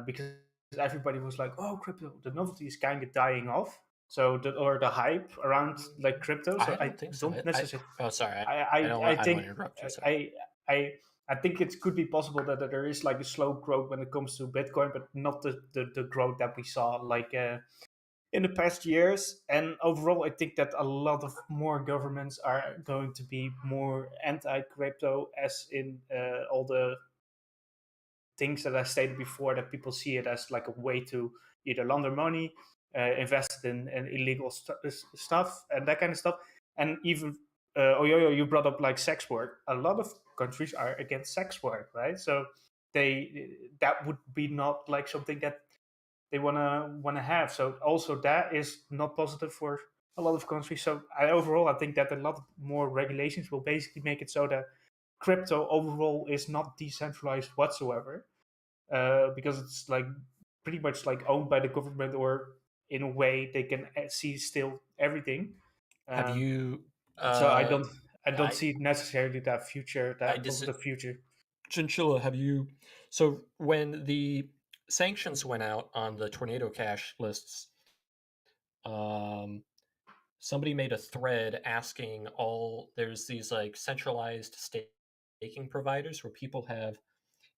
because everybody was like, "Oh, crypto," the novelty is kind of dying off. So the hype around like crypto. So I don't think so. don't necessarily. Sorry. I think don't interrupt you. Sorry. I think it could be possible that there is like a slow growth when it comes to Bitcoin, but not the growth that we saw like in in the past years. And overall, I think that a lot of more governments are going to be more anti-crypto, as in all the things that I stated before, that people see it as like a way to either launder money, invest in illegal stuff, and that kind of stuff. And even Oyoyo, you brought up like sex work. A lot of countries are against sex work, right? So that would be not like something that they wanna have. So also that is not positive for a lot of countries. So overall, I think that a lot more regulations will basically make it so that crypto overall is not decentralized whatsoever, because it's like pretty much like owned by the government, or in a way they can see still everything. Have you? So I don't I see necessarily that I dis- positive future. Chinchilla, have you? So when the sanctions went out on the Tornado Cash lists, um, somebody made a thread asking all. There's these like centralized staking providers where people have,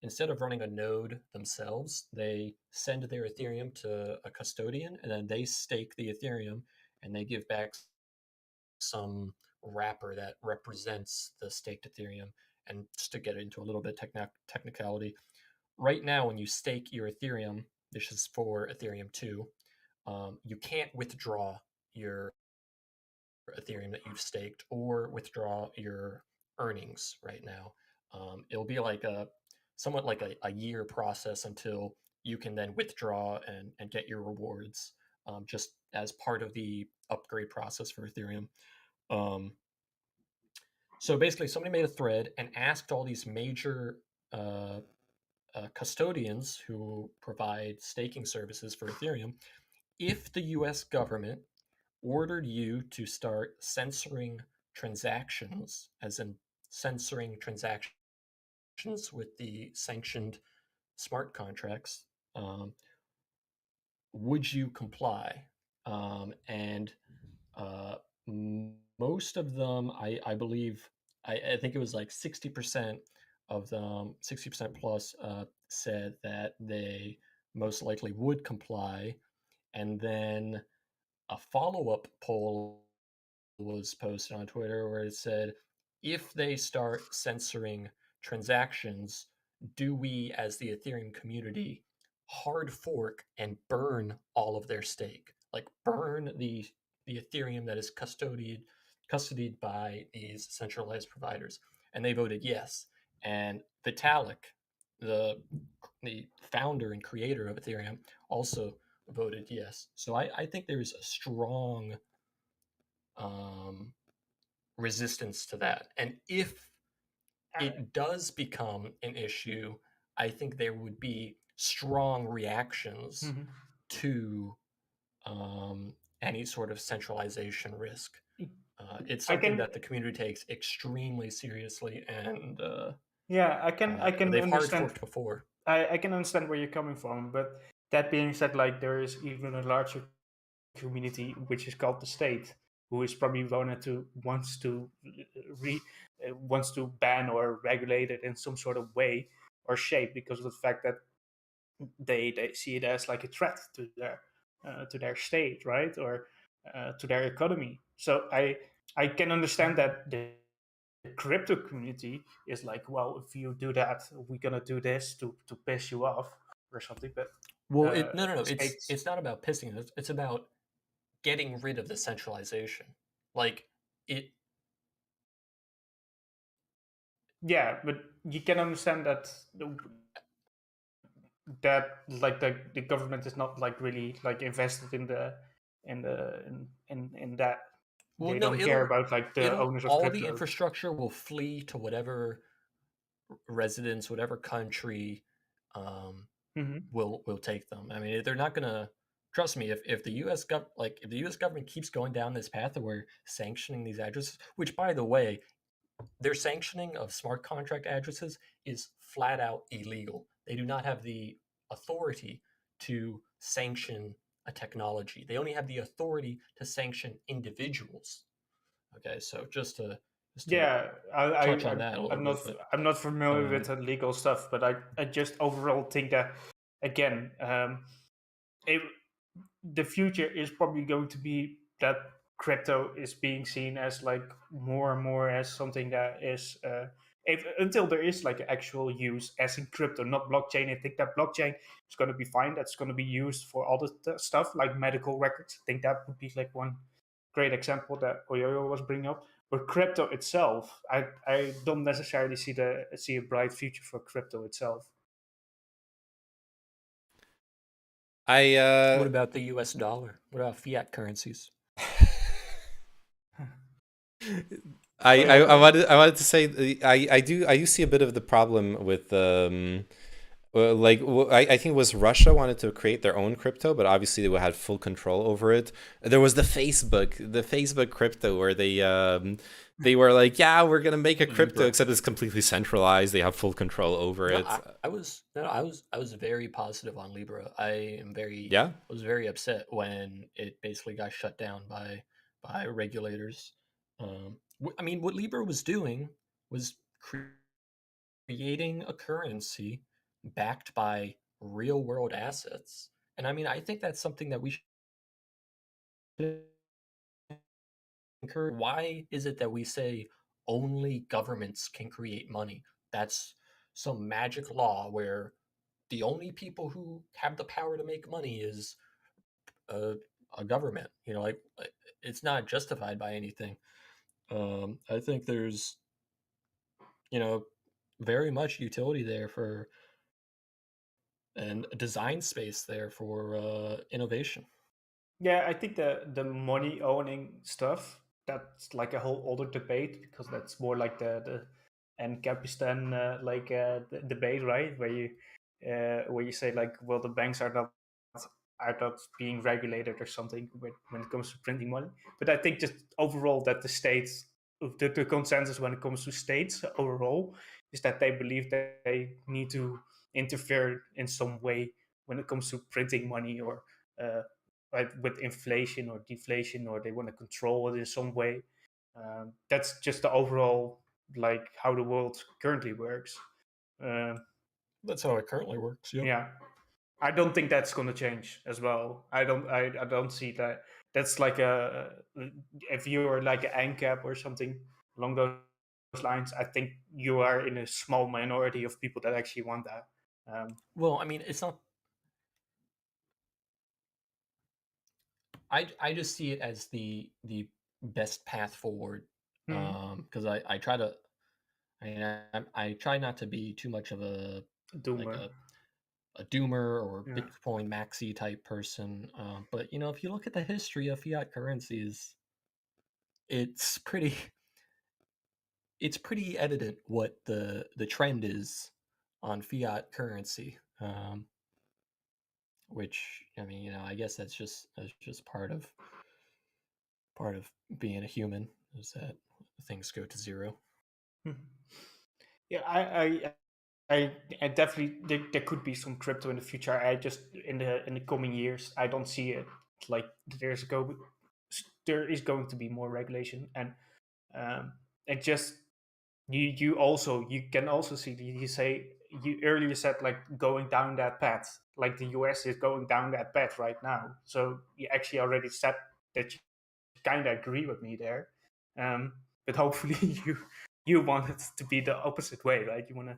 instead of running a node themselves, they send their Ethereum to a custodian, and then they stake the Ethereum, and they give back some wrapper that represents the staked Ethereum. And just to get into a little bit technicality, right now when you stake your Ethereum, this is for Ethereum 2, you can't withdraw your Ethereum that you've staked or withdraw your earnings right now. It'll be like somewhat like a year process until you can then withdraw and get your rewards, just as part of the upgrade process for Ethereum. So basically, somebody made a thread and asked all these major custodians who provide staking services for Ethereum if the US government ordered you to start censoring transactions, as in censoring transactions with the sanctioned smart contracts, would you comply? And most of them, I believe, I think it was like 60% of them, 60% plus, said that they most likely would comply. And then a follow-up poll was posted on Twitter where it said, if they start censoring transactions, do we as the Ethereum community hard fork and burn all of their stake? Like burn the Ethereum that is custodied by these centralized providers. And they voted yes. And Vitalik, the founder and creator of Ethereum, also voted yes. So I think there's a strong resistance to that. And if it does become an issue, I think there would be strong reactions to any sort of centralization risk. It's something that the community takes extremely seriously, and I can they've hard understand. forked before. I can understand where you're coming from, but that being said, like there is even a larger community which is called the state, who is probably wants to ban or regulate it in some sort of way or shape, because of the fact that they see it as like a threat to their state, right, or to their economy. So I can understand that the crypto community is like, well, if you do that, we're gonna do this to piss you off or something. But well, no. It's not about pissing. It's about getting rid of the centralization. Like it. Yeah, but you can understand that like the government is not like really like invested in that. Well, They no, don't care about like the owners of all crypto. the infrastructure will flee to whatever residence, whatever country will take them. I mean, they're not gonna trust me. If the U.S. if the U.S. government keeps going down this path of where sanctioning these addresses, which by the way, their sanctioning of smart contract addresses is flat out illegal. They do not have the authority to sanction a technology. They only have the authority to sanction individuals. Okay, so just to touch on that a little bit. I'm not familiar with the legal stuff, but I just overall think that again, the future is probably going to be that crypto is being seen as like more and more as something that is until there is like actual use as in crypto, not blockchain. I think that blockchain is going to be fine. That's going to be used for all the stuff like medical records. I think that would be like one great example that Oyoyo was bringing up. But crypto itself, I don't necessarily see a bright future for crypto itself. What about the US dollar? What about fiat currencies? I wanted to say I do see a bit of the problem with I think it was Russia wanted to create their own crypto, but obviously they had full control over it. There was the Facebook crypto where they were like, yeah, we're gonna make a crypto, Libra. except it's completely centralized. They have full control over it. I was very positive on Libra. Yeah. Was very upset when it basically got shut down by regulators. I mean, what Libra was doing was creating a currency backed by real world assets, and I mean, I think that's something that we should encourage. Why is it that we say only governments can create money? That's some magic law where the only people who have the power to make money is a, a government. You know, like it's not justified by anything. I think there's, you know, very much utility there for and a design space there for innovation. Yeah, I think the money owning stuff, that's like a whole other debate because that's more like the Encapistan debate, right? Where you say like, well, the banks are not being regulated or something when it comes to printing money. But I think just overall that the states, the consensus when it comes to states overall is that they believe that they need to interfere in some way when it comes to printing money or uh, right, with inflation or deflation, or they want to control it in some way. That's just the overall like how the world currently works. Um, That's how it currently works. Yep. yeah, I don't think that's going to change as well. I don't see that. That's like a if you're like an ANCAP or something along those lines. I think you are in a small minority of people that actually want that. Well, I mean, it's not. I just see it as the best path forward. Because I try to. I mean, I try not to be too much of a like Doomer. a doomer or Yeah. Bitcoin maxi type person. But you know, if you look at the history of fiat currencies, it's pretty evident what the trend is on fiat currency. Which I mean, you know, I guess that's just part of being a human is that things go to zero. Yeah, I definitely there could be some crypto in the future. I just in the coming years, I don't see it like there is going to be more regulation, and it just you can also see you say you earlier said like going down that path, like the US is going down that path right now. So you actually already said that you kind of agree with me there, but hopefully you want it to be the opposite way, right? You want to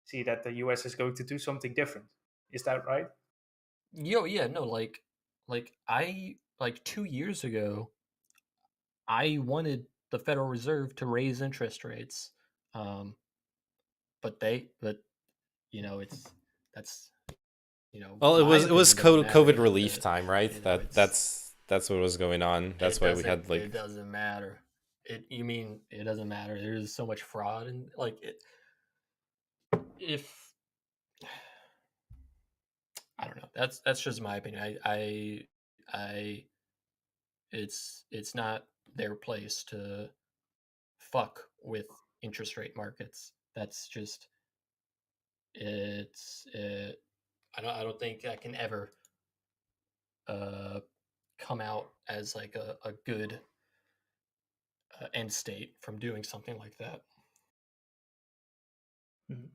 see that the US is going to do something different. Is that right? Yo, yeah, no, I like 2 years ago, I wanted the Federal Reserve to raise interest rates, um, but you know, that's you know, Well, my it was opinion doesn't matter. COVID You know, relief time, right? you know, it's That's what was going on. That's why we had it like doesn't matter. You mean it doesn't matter? There's so much fraud and like it. If I don't know, that's just my opinion. I it's not their place to fuck with interest rate markets. That's just it's I don't think that can ever uh come out as like a good end state from doing something like that. Mhm.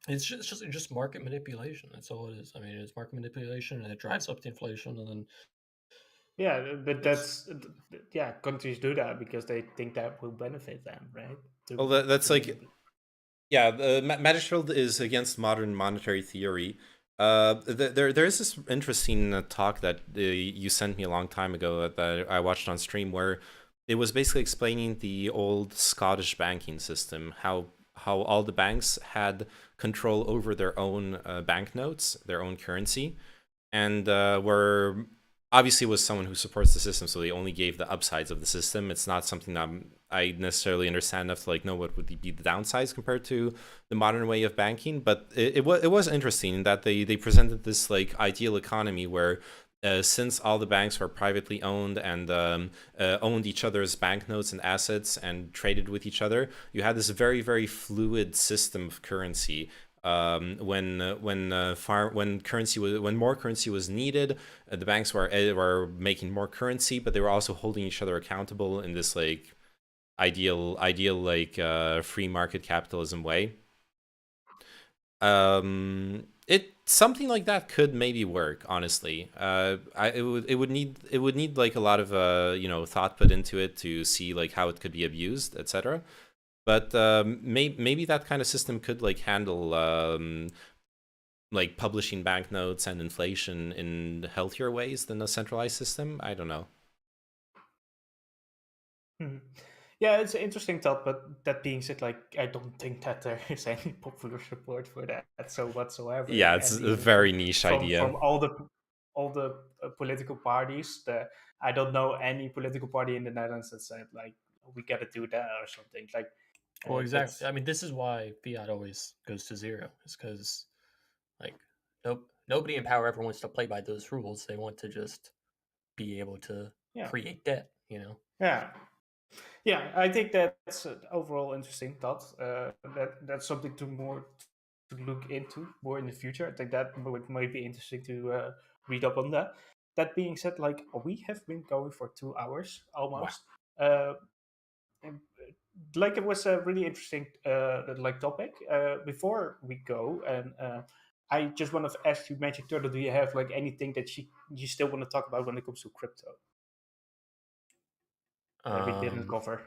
It's just market manipulation. That's all it is. I mean, it's market manipulation, and it drives up the inflation, and then Yeah, but it's countries do that because they think that will benefit them, right? Well, that's like, yeah, the Magic is against modern monetary theory. There is this interesting talk that you sent me a long time ago that I watched on stream, where it was basically explaining the old Scottish banking system, how all the banks had control over their own banknotes, their own currency, and were obviously was someone who supports the system, so they only gave the upsides of the system. It's not something that I necessarily understand enough to like know what would be the downsides compared to the modern way of banking. But it was interesting that they presented this like ideal economy where since all the banks were privately owned and owned each other's banknotes and assets and traded with each other, you had this very, very fluid system of currency. When more currency was needed, the banks were making more currency, but they were also holding each other accountable in this like ideal like free market capitalism way. It something like that could maybe work, honestly. It would need like a lot of thought put into it to see like how it could be abused, etc. But maybe that kind of system could like handle like publishing banknotes and inflation in healthier ways than a centralized system. I don't know. Yeah, it's an interesting thought, but that being said, like I don't think that there is any popular support for that so whatsoever. Yeah, it's And a even very niche idea. from all the political parties, I don't know any political party in the Netherlands that said like we got to do that or something like. well, exactly. I mean, this is why fiat always goes to zero. Is because like nobody in power ever wants to play by those rules. They want to just be able to create debt. Yeah, I think that's an overall interesting thought. That's something to look into more in the future. I think that might be interesting to read up on that. That being said, like we have been going for 2 hours almost. Wow. And, like it was a really interesting like topic. Before we go, and I just want to ask you, Magic Turtle, do you have like anything that you still want to talk about when it comes to crypto that we didn't cover?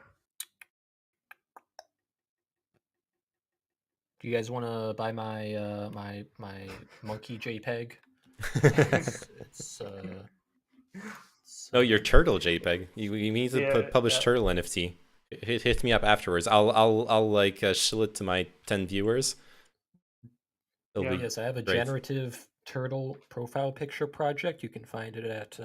Do you guys want to buy my my monkey JPEG? It's no, your turtle JPEG. You need to publish turtle NFT. Hit me up afterwards. I'll like shill it to my 10 viewers. Yes, I have a generative turtle profile picture project. You can find it at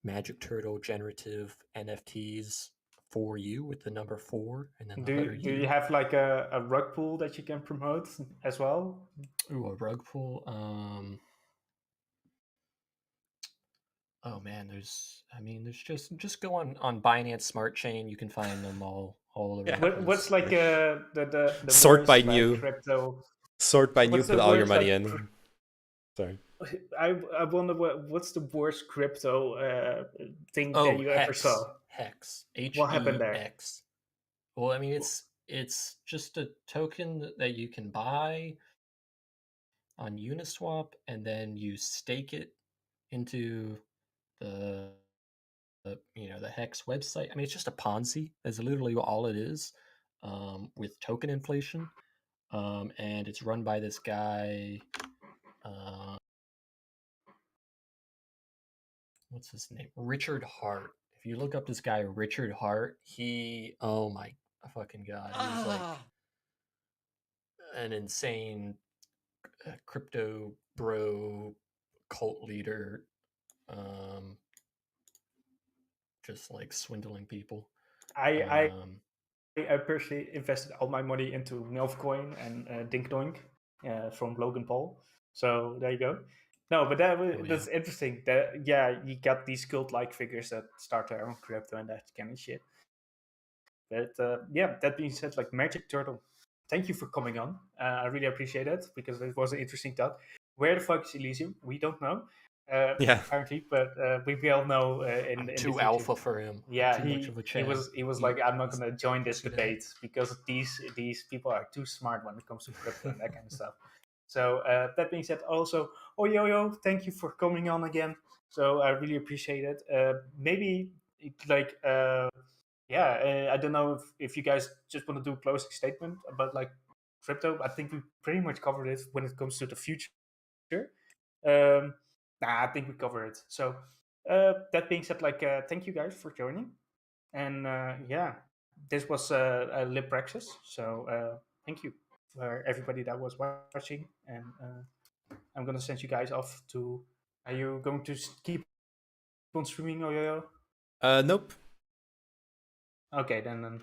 Magic Turtle Generative NFTs for you with the number 4 and then the letter U. Do you have like a rug pull that you can promote as well? Ooh, a rug pull. Oh man, there's just go on Binance Smart Chain. You can find them all over. What's like the sort by new crypto? Sort by new. Put all your money in. Sorry. I wonder what's the worst crypto thing that you ever saw? Hex. What happened there? X. Well, I mean, it's just a token that you can buy on Uniswap, and then you stake it into the Hex website. I mean, it's just a Ponzi. That's literally all it is, with token inflation, and it's run by this guy. What's his name? Richard Hart. If you look up this guy, Richard Hart, oh my fucking god, he's like an insane crypto bro cult leader, just like swindling people. I personally invested all my money into Melfcoin and Dink Doink from Logan Paul. So there you go. No, but that's interesting. That you got these cult-like figures that start their own crypto and that kind of shit. But that being said, like Magic Turtle, thank you for coming on. I really appreciate it because it was an interesting thought. Where the fuck is Elysium? We don't know. Yeah. apparently, but we all know in I'm the too future. alpha for him. Yeah, Too much of a he Chad. was like, I'm not He's gonna join this pussy dog. debate because these people are too smart when it comes to crypto and that kind of stuff. So that being said, also, oh yo, thank you for coming on again. So I really appreciate it. Maybe like I don't know if you guys just want to do a closing statement about like crypto. I think we pretty much covered it when it comes to the future. Um, I think we covered it. So that being said, like thank you guys for joining, and this was a lip praxis. So thank you for everybody that was watching, and I'm gonna send you guys off to. Are you going to keep on streaming, Oyoyo? Nope. Okay, then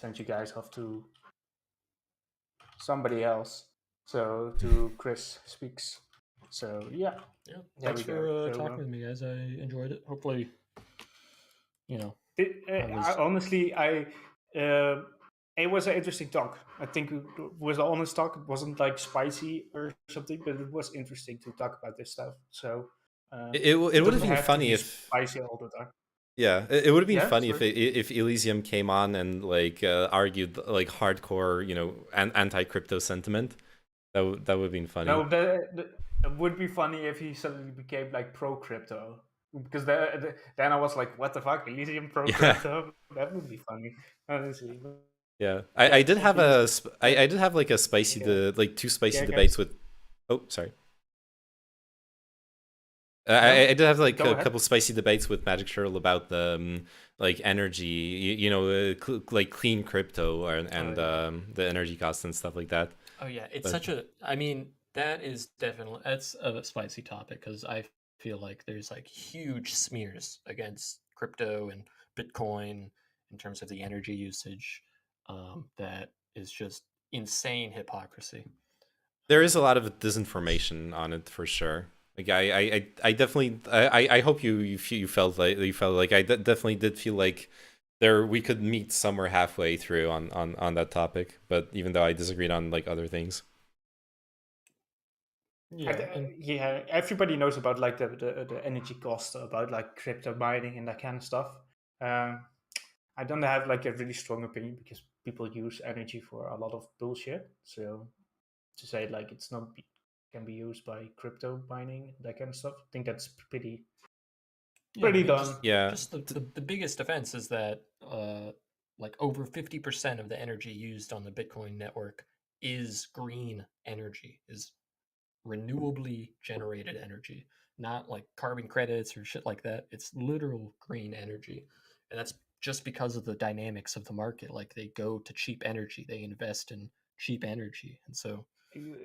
send you guys off to somebody else. So to Chris Speaks. So yeah, Yeah. there Thanks we go. for So talking with me, guys. I enjoyed it. Hopefully, honestly, it was an interesting talk. I think it was an honest talk. It wasn't like spicy or something, but it was interesting to talk about this stuff. So It would have doesn't been have to funny be if spicy all the time. yeah, it would have been Yeah, funny sorry. if Elysium came on and like argued like hardcore, anti crypto sentiment. That would have been funny. No, it would be funny if he suddenly became like pro crypto. Because then I was like, what the fuck? Elysium pro Yeah. crypto? That would be funny. Honestly. Yeah, Yeah, I did have please. I did have like a spicy two spicy Yeah, debates guys. with. Oh, sorry. No, I did have like go a ahead. couple spicy debates with Magic Turtle about the like energy, like clean crypto and the energy costs and stuff like that. Oh yeah, it's But- such a. I mean, that's a spicy topic because I feel like there's like huge smears against crypto and Bitcoin in terms of the energy usage. That is just insane hypocrisy. There is a lot of disinformation on it for sure. Like I definitely I hope you felt like I definitely did feel like we could meet somewhere halfway through on that topic, but even though I disagreed on like other things. Yeah, Everybody knows about like the energy cost about like crypto mining and that kind of stuff. Um, I don't have like a really strong opinion because people use energy for a lot of bullshit. So to say like it's not can be used by crypto mining, that kind of stuff, I think that's pretty done. Just the biggest offense is that like over 50% of the energy used on the Bitcoin network is green energy, is renewably generated energy, not like carbon credits or shit like that. It's literal green energy. And that's just because of the dynamics of the market. Like they go to cheap energy, they invest in cheap energy. And so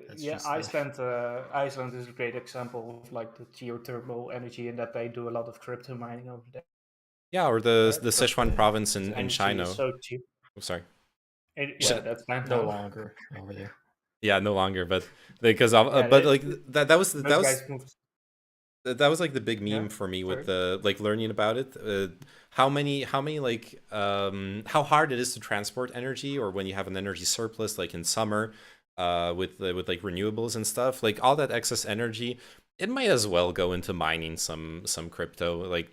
that's just Iceland is a great example of like the geothermal energy and that they do a lot of crypto mining over there. Yeah, or the Because Sichuan province the in energy China. is so cheap. Oh, sorry. That's banned no now. longer over there. Yeah, no longer, but because that was that was like the big meme for me with the like learning about it. How many like how hard it is to transport energy, or when you have an energy surplus, like in summer, with like renewables and stuff, like all that excess energy, it might as well go into mining some crypto. Like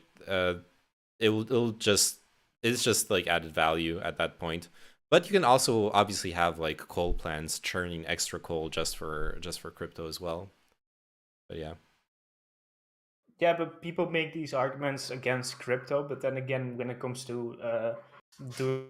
it's just like added value at that point. But you can also obviously have like coal plants churning extra coal just for crypto as well. But yeah. Yeah, but people make these arguments against crypto, but then again, when it comes to doing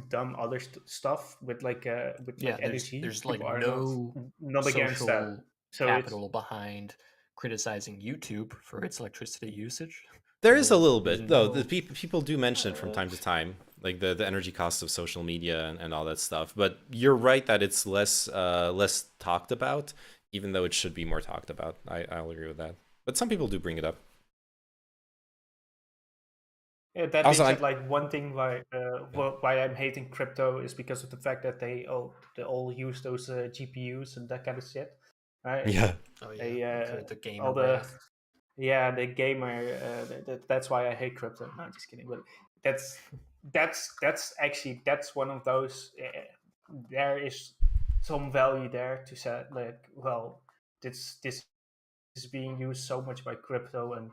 dumb other stuff with like energy, there's like people are no not against that. social So capital behind criticizing YouTube for its electricity usage. There is a little There's bit, though. no- The people do mention it from time to time, like the energy costs of social media and all that stuff. But you're right that it's less talked about, even though it should be more talked about. I'll agree with that. But some people do bring it up. yeah, that Also, being said, like one thing why I'm hating crypto is because of the fact that they all use those GPUs and that kind of shit, right? yeah, Oh yeah, They the gamer all the wrath. yeah, the gamer. That's why I hate crypto. No, I'm just kidding. But that's actually that's one of those. There is some value there to say like, well, this is being used so much by crypto, and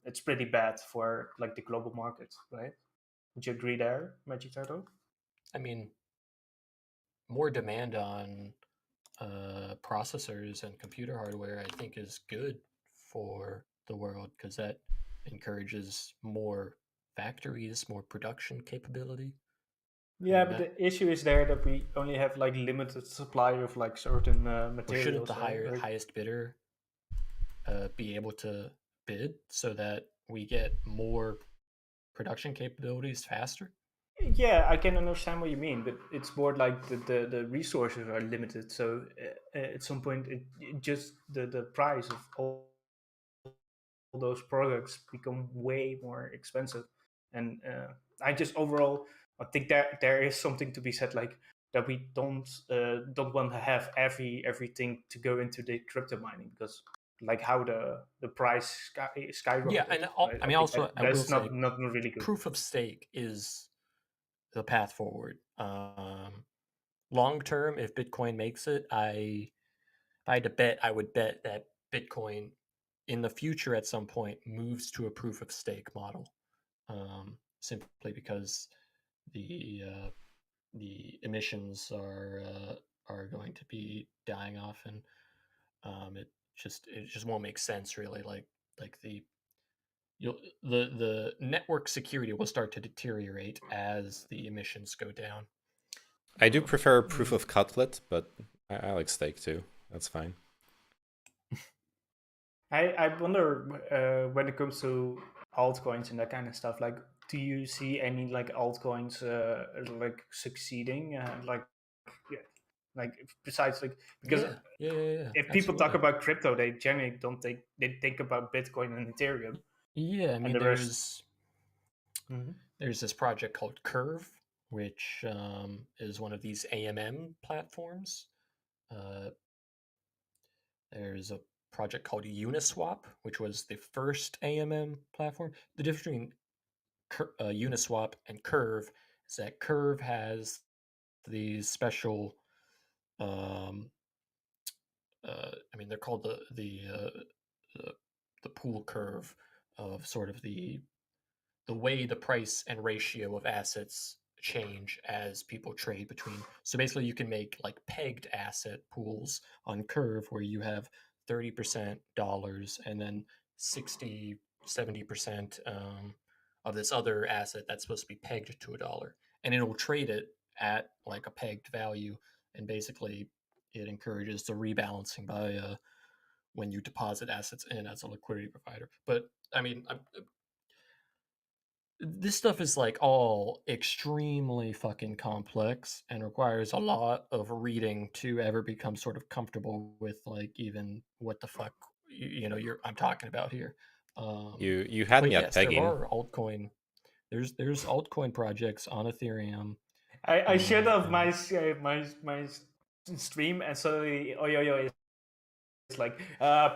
it's pretty bad for like the global market, right? Would you agree there, Magic Turtle? I mean, more demand on processors and computer hardware, I think, is good for the world because that encourages more factories, more production capability. I Yeah, mean, but that the issue is there that we only have like limited supply of like certain well, shouldn't the materials, right? Like, highest bidder be able to bid so that we get more production capabilities faster? yeah, I can understand what you mean, but it's more like the resources are limited. So at some point, it just the price of all those products become way more expensive. And I just overall, I think that there is something to be said, like that we don't want to have everything to go into the crypto mining, because like how the price Yeah, skyrocketed, and right? I I mean, think also I will that's say not really good. proof of stake is the path forward. Long term, if Bitcoin makes it, if I had to bet, I would bet that Bitcoin in the future at some point moves to a proof of stake model, simply because the emissions are going to be dying off, and it just won't make sense really. Like you'll the network security will start to deteriorate as the emissions go down. I do prefer proof Mm. of cutlet, but I like steak too. That's fine. I wonder when it comes to altcoins and that kind of stuff. Like, do you see any like altcoins like succeeding? Yeah, like besides like because Yeah, if people talk absolutely. about crypto, they generally don't think they think about Bitcoin and Ethereum Yeah, I and mean, the rest. there's Mhm. there's this project called Curve, which is one of these AMM platforms. Uh, there's a project called Uniswap, which was the first AMM platform. The difference between Uniswap and Curve is that Curve has these special, um, I mean, they're called the the pool curve of sort of the way the price and ratio of assets change as people trade between. So basically, you can make like pegged asset pools on Curve where you have 30% dollars and then 60, 70% of this other asset that's supposed to be pegged to a dollar. And it'll trade it at like a pegged value. And basically, it encourages the rebalancing by when you deposit assets in as a liquidity provider. But I mean, this stuff is like all extremely fucking complex and requires a lot of reading to ever become sort of comfortable with like even what the fuck you're I'm talking about here. You had But me at yes, there pegging. are altcoin. There's altcoin projects on Ethereum. I shut off And my stream, and suddenly Oyoyo is like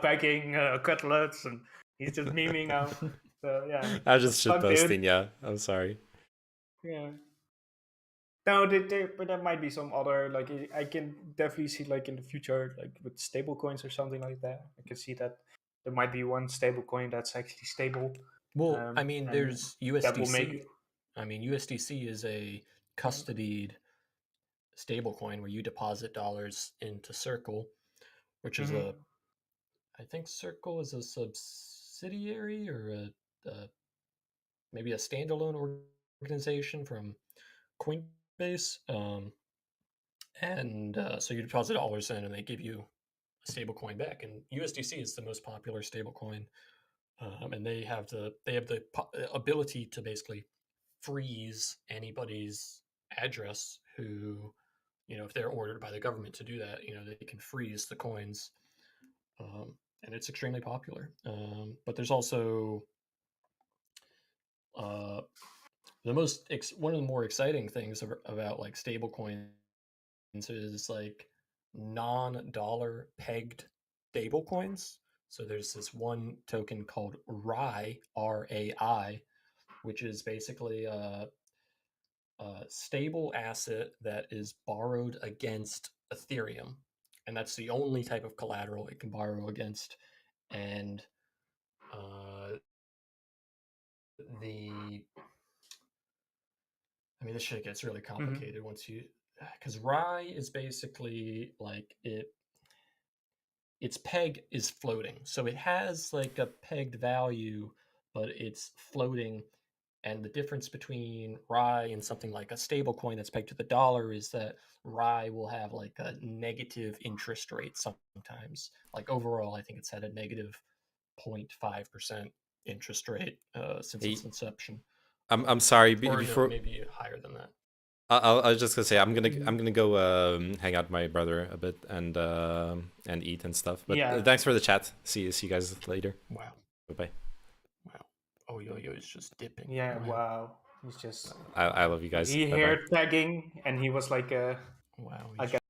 packing cutlets, and he's just memeing now. So yeah, I was what the just fuck, dude? shitposting, yeah. I'm sorry. Yeah. No, but there might be some other like I can definitely see like in the future like with stable coins or something like that. I can see that there might be one stable coin that's actually stable, well, I mean, and there's that will make USDC. it. I mean, USDC is a Yeah. custodied stablecoin where you deposit dollars into Circle, which is Hmm. I think Circle is a subsidiary or maybe a standalone organization from Coinbase. And so you deposit dollars in and they give you a stable coin back. And USDC is the most popular stable coin. And they have the ability to basically freeze anybody's address who, if they're ordered by the government to do that, they can freeze the coins. And it's extremely popular. But there's also uh, one of the more exciting things about like stable coins is like non-dollar pegged stable coins. So there's this one token called RAI, which is basically a stable asset that is borrowed against Ethereum. And that's the only type of collateral it can borrow against. and this shit gets really complicated once you, because Rye is basically like its peg is floating, so it has like a pegged value, but it's floating. And the difference between Rye and something like a stable coin that's pegged to the dollar is that Rye will have like a negative interest rate sometimes. Like overall, I think it's had a negative 0.5% interest rate since its inception. I'm sorry. Or Before maybe higher than that. I was just gonna say I'm gonna go hang out with my brother a bit and eat and stuff. But Yeah. thanks for the chat. See you guys later. Wow. Bye. Wow. Oh, yo is just dipping. Yeah. Wow. He's just. I love you guys. He Bye-bye. heard pegging, and he was like, Wow. I guess